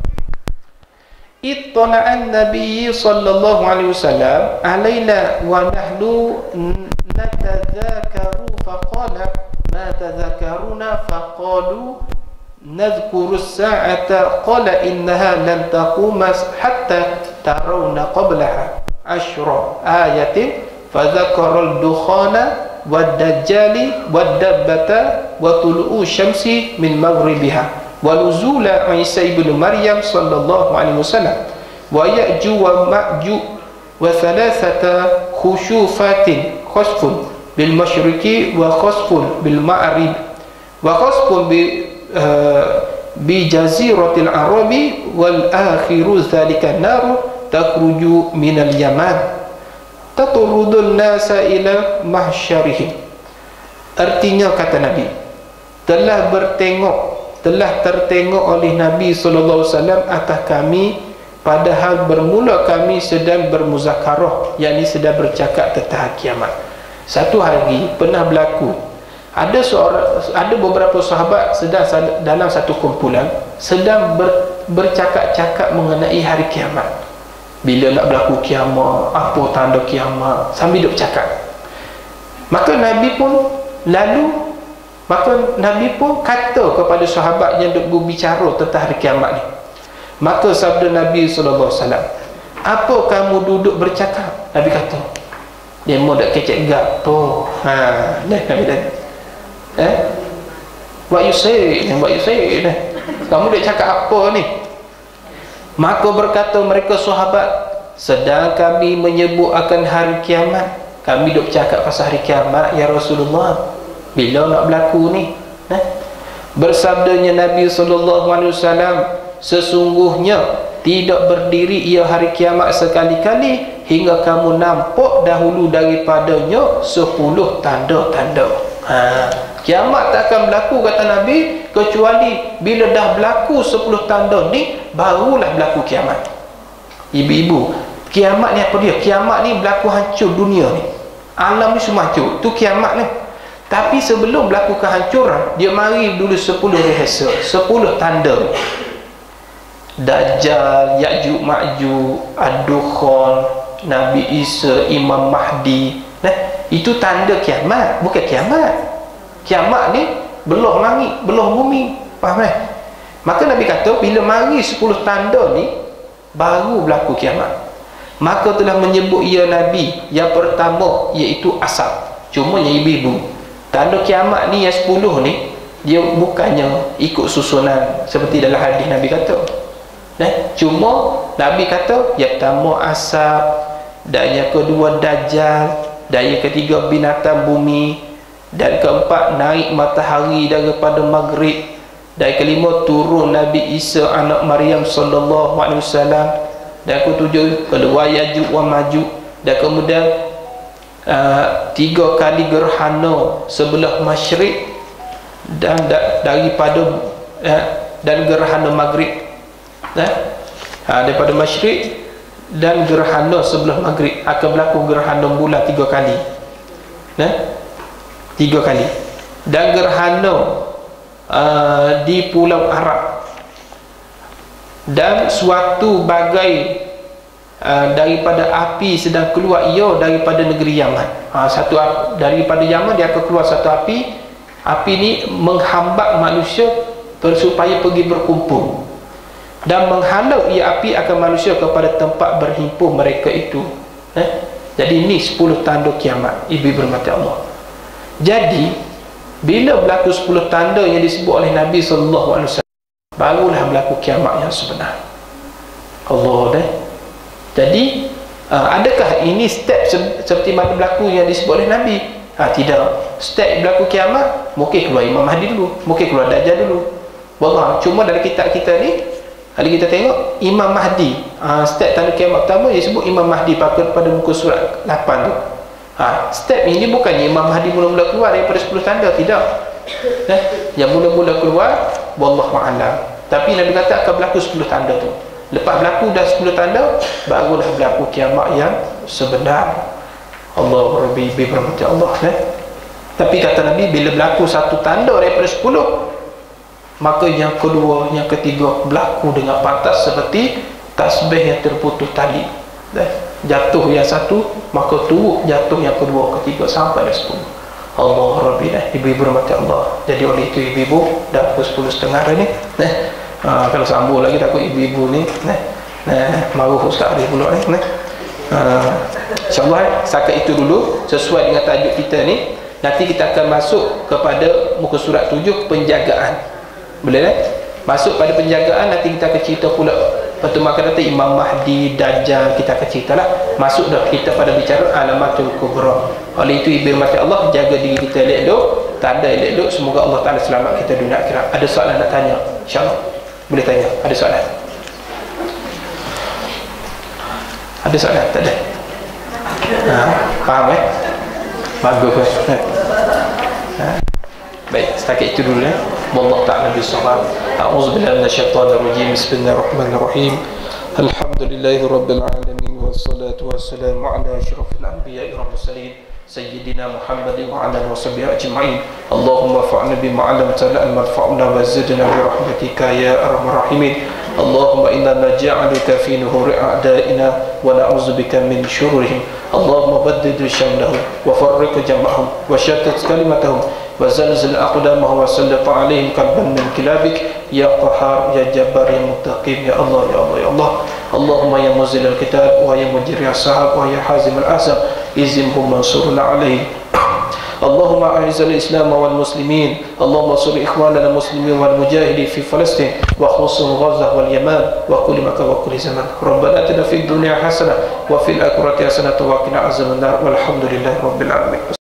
Ittana'an Nabi sallallahu alaihi wasallam alaina wa nahnu natadzakaru faqala ma tadzakaruna faqalu nadhkuru as-sa'ata qala innaha lan taquma hatta tarawna qablaha ashra ayatin fadhakara al-dukhana wad-dajjali wad-dabbata wa tulu'u syamsi min maghribiha wa nuzula Isa ibn Maryam sallallahu alaihi wasallam wa ya'ju wa ma'ju wa thalathata khushufatin khasfun bil masyriqi wa khasfun bil ma'rib wa khasfun bi jaziratil arabi wal akhiru dhalika nar takhruju minal yaman taturudun nasa ila mahsyarihim. Artinya, kata Nabi, telah tertengok oleh Nabi sallallahu alaihi wasallam atas kami padahal bermula kami sedang bermuzakarah, yakni sedang bercakap tentang kiamat. Satu hari pernah berlaku, ada beberapa sahabat sedang dalam satu kumpulan sedang bercakap-cakap mengenai hari kiamat. Bila nak berlaku kiamat, apa tanda kiamat, sambil duk cakap. Maka Nabi pun kata kepada sahabat yang duk berbicara tentang hari kiamat ni. Maka sabda Nabi sallallahu alaihi wasallam, apa kamu duduk bercakap? Nabi kata, dia mau dak kecek gapo. Nabi dah. What you say? Kamu duk cakap apa ni? Maka berkata mereka sahabat, sedang kami menyebut akan hari kiamat. Kami duk cakap pasal hari kiamat, ya Rasulullah. Bila nak berlaku ni? Bersabdanya Nabi sallallahu alaihi wasallam, sesungguhnya tidak berdiri ia hari kiamat sekali-kali hingga kamu nampak dahulu daripadanya 10 tanda-tanda. Kiamat tak akan berlaku, kata Nabi, kecuali bila dah berlaku 10 tanda ni, barulah berlaku kiamat. Ibu-ibu, kiamat ni apa dia? Kiamat ni berlaku hancur dunia ni, alam ni semua hancur, tu kiamat ni. Tapi sebelum berlaku kehancuran, dia mari dulu 10 rehearsal, 10 tanda. Dajjal, Ya'juj Ma'juj, Ad-Dukhan, Nabi Isa, Imam Mahdi. Itu tanda kiamat, bukan kiamat. Kiamat ni belah langit, belah bumi. Faham kan? Maka Nabi kata, bila mari 10 tanda ni, baru berlaku kiamat. Maka telah menyebut ia Nabi yang pertama, iaitu asap. Cuma yang ibu-ibu, tanda kiamat ni yang 10 ni, dia bukannya ikut susunan seperti dalam hadis Nabi kata. Cuma Nabi kata, yang pertama asap, dan yang kedua dajjal, dan yang ketiga binatang bumi, dan keempat naik matahari daripada maghrib, dan kelima turun Nabi Isa anak Maryam sallallahu alaihi wasallam, dan ketujuh kedua Ya'juj wa Ma'juj, dan kemudian 3 kali gerhana sebelah masyrik, dan daripada dan gerhana maghrib, daripada masyrik dan gerhana sebelah maghrib akan berlaku gerhana bulan 3 kali. 3 kali. Dan gerhana di Pulau Arab, dan suatu bagai daripada api sedang keluar ia daripada negeri Yaman. Satu daripada Yaman dia akan keluar satu api. Api ni menghambat manusia supaya pergi berkumpul, dan menghalau ia api akan manusia kepada tempat berhimpun mereka itu. Jadi ini 10 tanda kiamat, ibu bermati Allah. Jadi bila berlaku 10 tanda yang disebut oleh Nabi sallallahu alaihi wasallam, barulah berlaku kiamat yang sebenar. Allah dah. Jadi adakah ini step seperti mana berlaku yang disebut oleh Nabi? Tidak. Step berlaku kiamat, mungkin keluar Imam Mahdi dulu, mungkin keluar Dajjal dulu. Wallah, cuma dalam kitab kita ni, kalau kita tengok Imam Mahdi, step tanda kiamat pertama dia sebut Imam Mahdi pada muka surat 8 tu. Step ini bukannya Imam Mahdi mula-mula keluar daripada 10 tanda, tidak. Yang mula-mula keluar wallahu a'lam. Tapi Nabi kata akan berlaku 10 tanda tu. Lepas berlaku dah 10 tanda, barulah berlaku kiamat yang sebenar. Allah Rabbi bermati Allah. Tapi kata Nabi, bila berlaku satu tanda daripada 10, maka yang kedua, yang ketiga berlaku dengan pantas seperti tasbih yang terputus tali. Jatuh yang satu, maka turut jatuh yang kedua, ketiga, sampai dah 10. Allah Rabbi. Ibu-ibu rahmati Allah. Jadi oleh itu ibu-ibu dah pukul 10.30 hari ni. Kalau sambung lagi takut ibu-ibu ni maruh Ustaz Arif pula ni. InsyaAllah setakat itu dulu sesuai dengan tajuk kita ni. Nanti kita akan masuk kepada muka surat 7, penjagaan. Boleh tak? Masuk pada penjagaan, nanti kita akan cerita pula pertemuan akan datang Imam Mahdi, Dajjal, kita akan cerita lah. Masuk dah kita pada bicara alamatul kubra. Oleh itu ibu mati Allah, jaga diri kita elok-elok, tanda elok-elok, semoga Allah Ta'ala selamat kita dunia akhirat. Ada soalan nak tanya? InsyaAllah boleh tanya. Ada soalan? Ada soalan? Tak ada? Faham bagus. Baik, setakat itu dulu Wallahu ta'ala bisawab. A'udzubillahi minasyaitonir rajim. Bismillahirrahmanirrahim. Alhamdulillahi rabbil alamin wassalatu wassalamu ala asyrafil anbiya'i wal mursalin sayyidina Muhammadin wa ala alihi washabbihi ajma'in. Allahumma fa'alna bima 'allamtana al-manfa'una wa zidna bi rahmatika ya arhamar rahimin. Allahumma inna naj'aluka fi nuhuri a'da'ina wa na'udzubika min syururihim. Allahumma baddid shamlahum wa farriq jam'ahum wa shattat kalimatahum wa zalzil aqdamahum wa sallit 'alaihim qalban min kilabik ya qahhar ya jabbar ya muttaqin ya Allah ya Allah ya Allah. Allahumma ya muzil al-kitab wa ya mujri as-sahab wa ya hazim al-ahzab izimhum mansurna 'alaihim. اللهم أعز الإسلام والمسلمين اللهم انصر إخواننا المسلمين والمجاهدين في فلسطين وخصوصا غزة واليمن وكل مكان وكل زمان ربنا آتنا في الدنيا حسنة وفي الآخرة حسنة وقنا عذاب النار والحمد لله رب العالمين.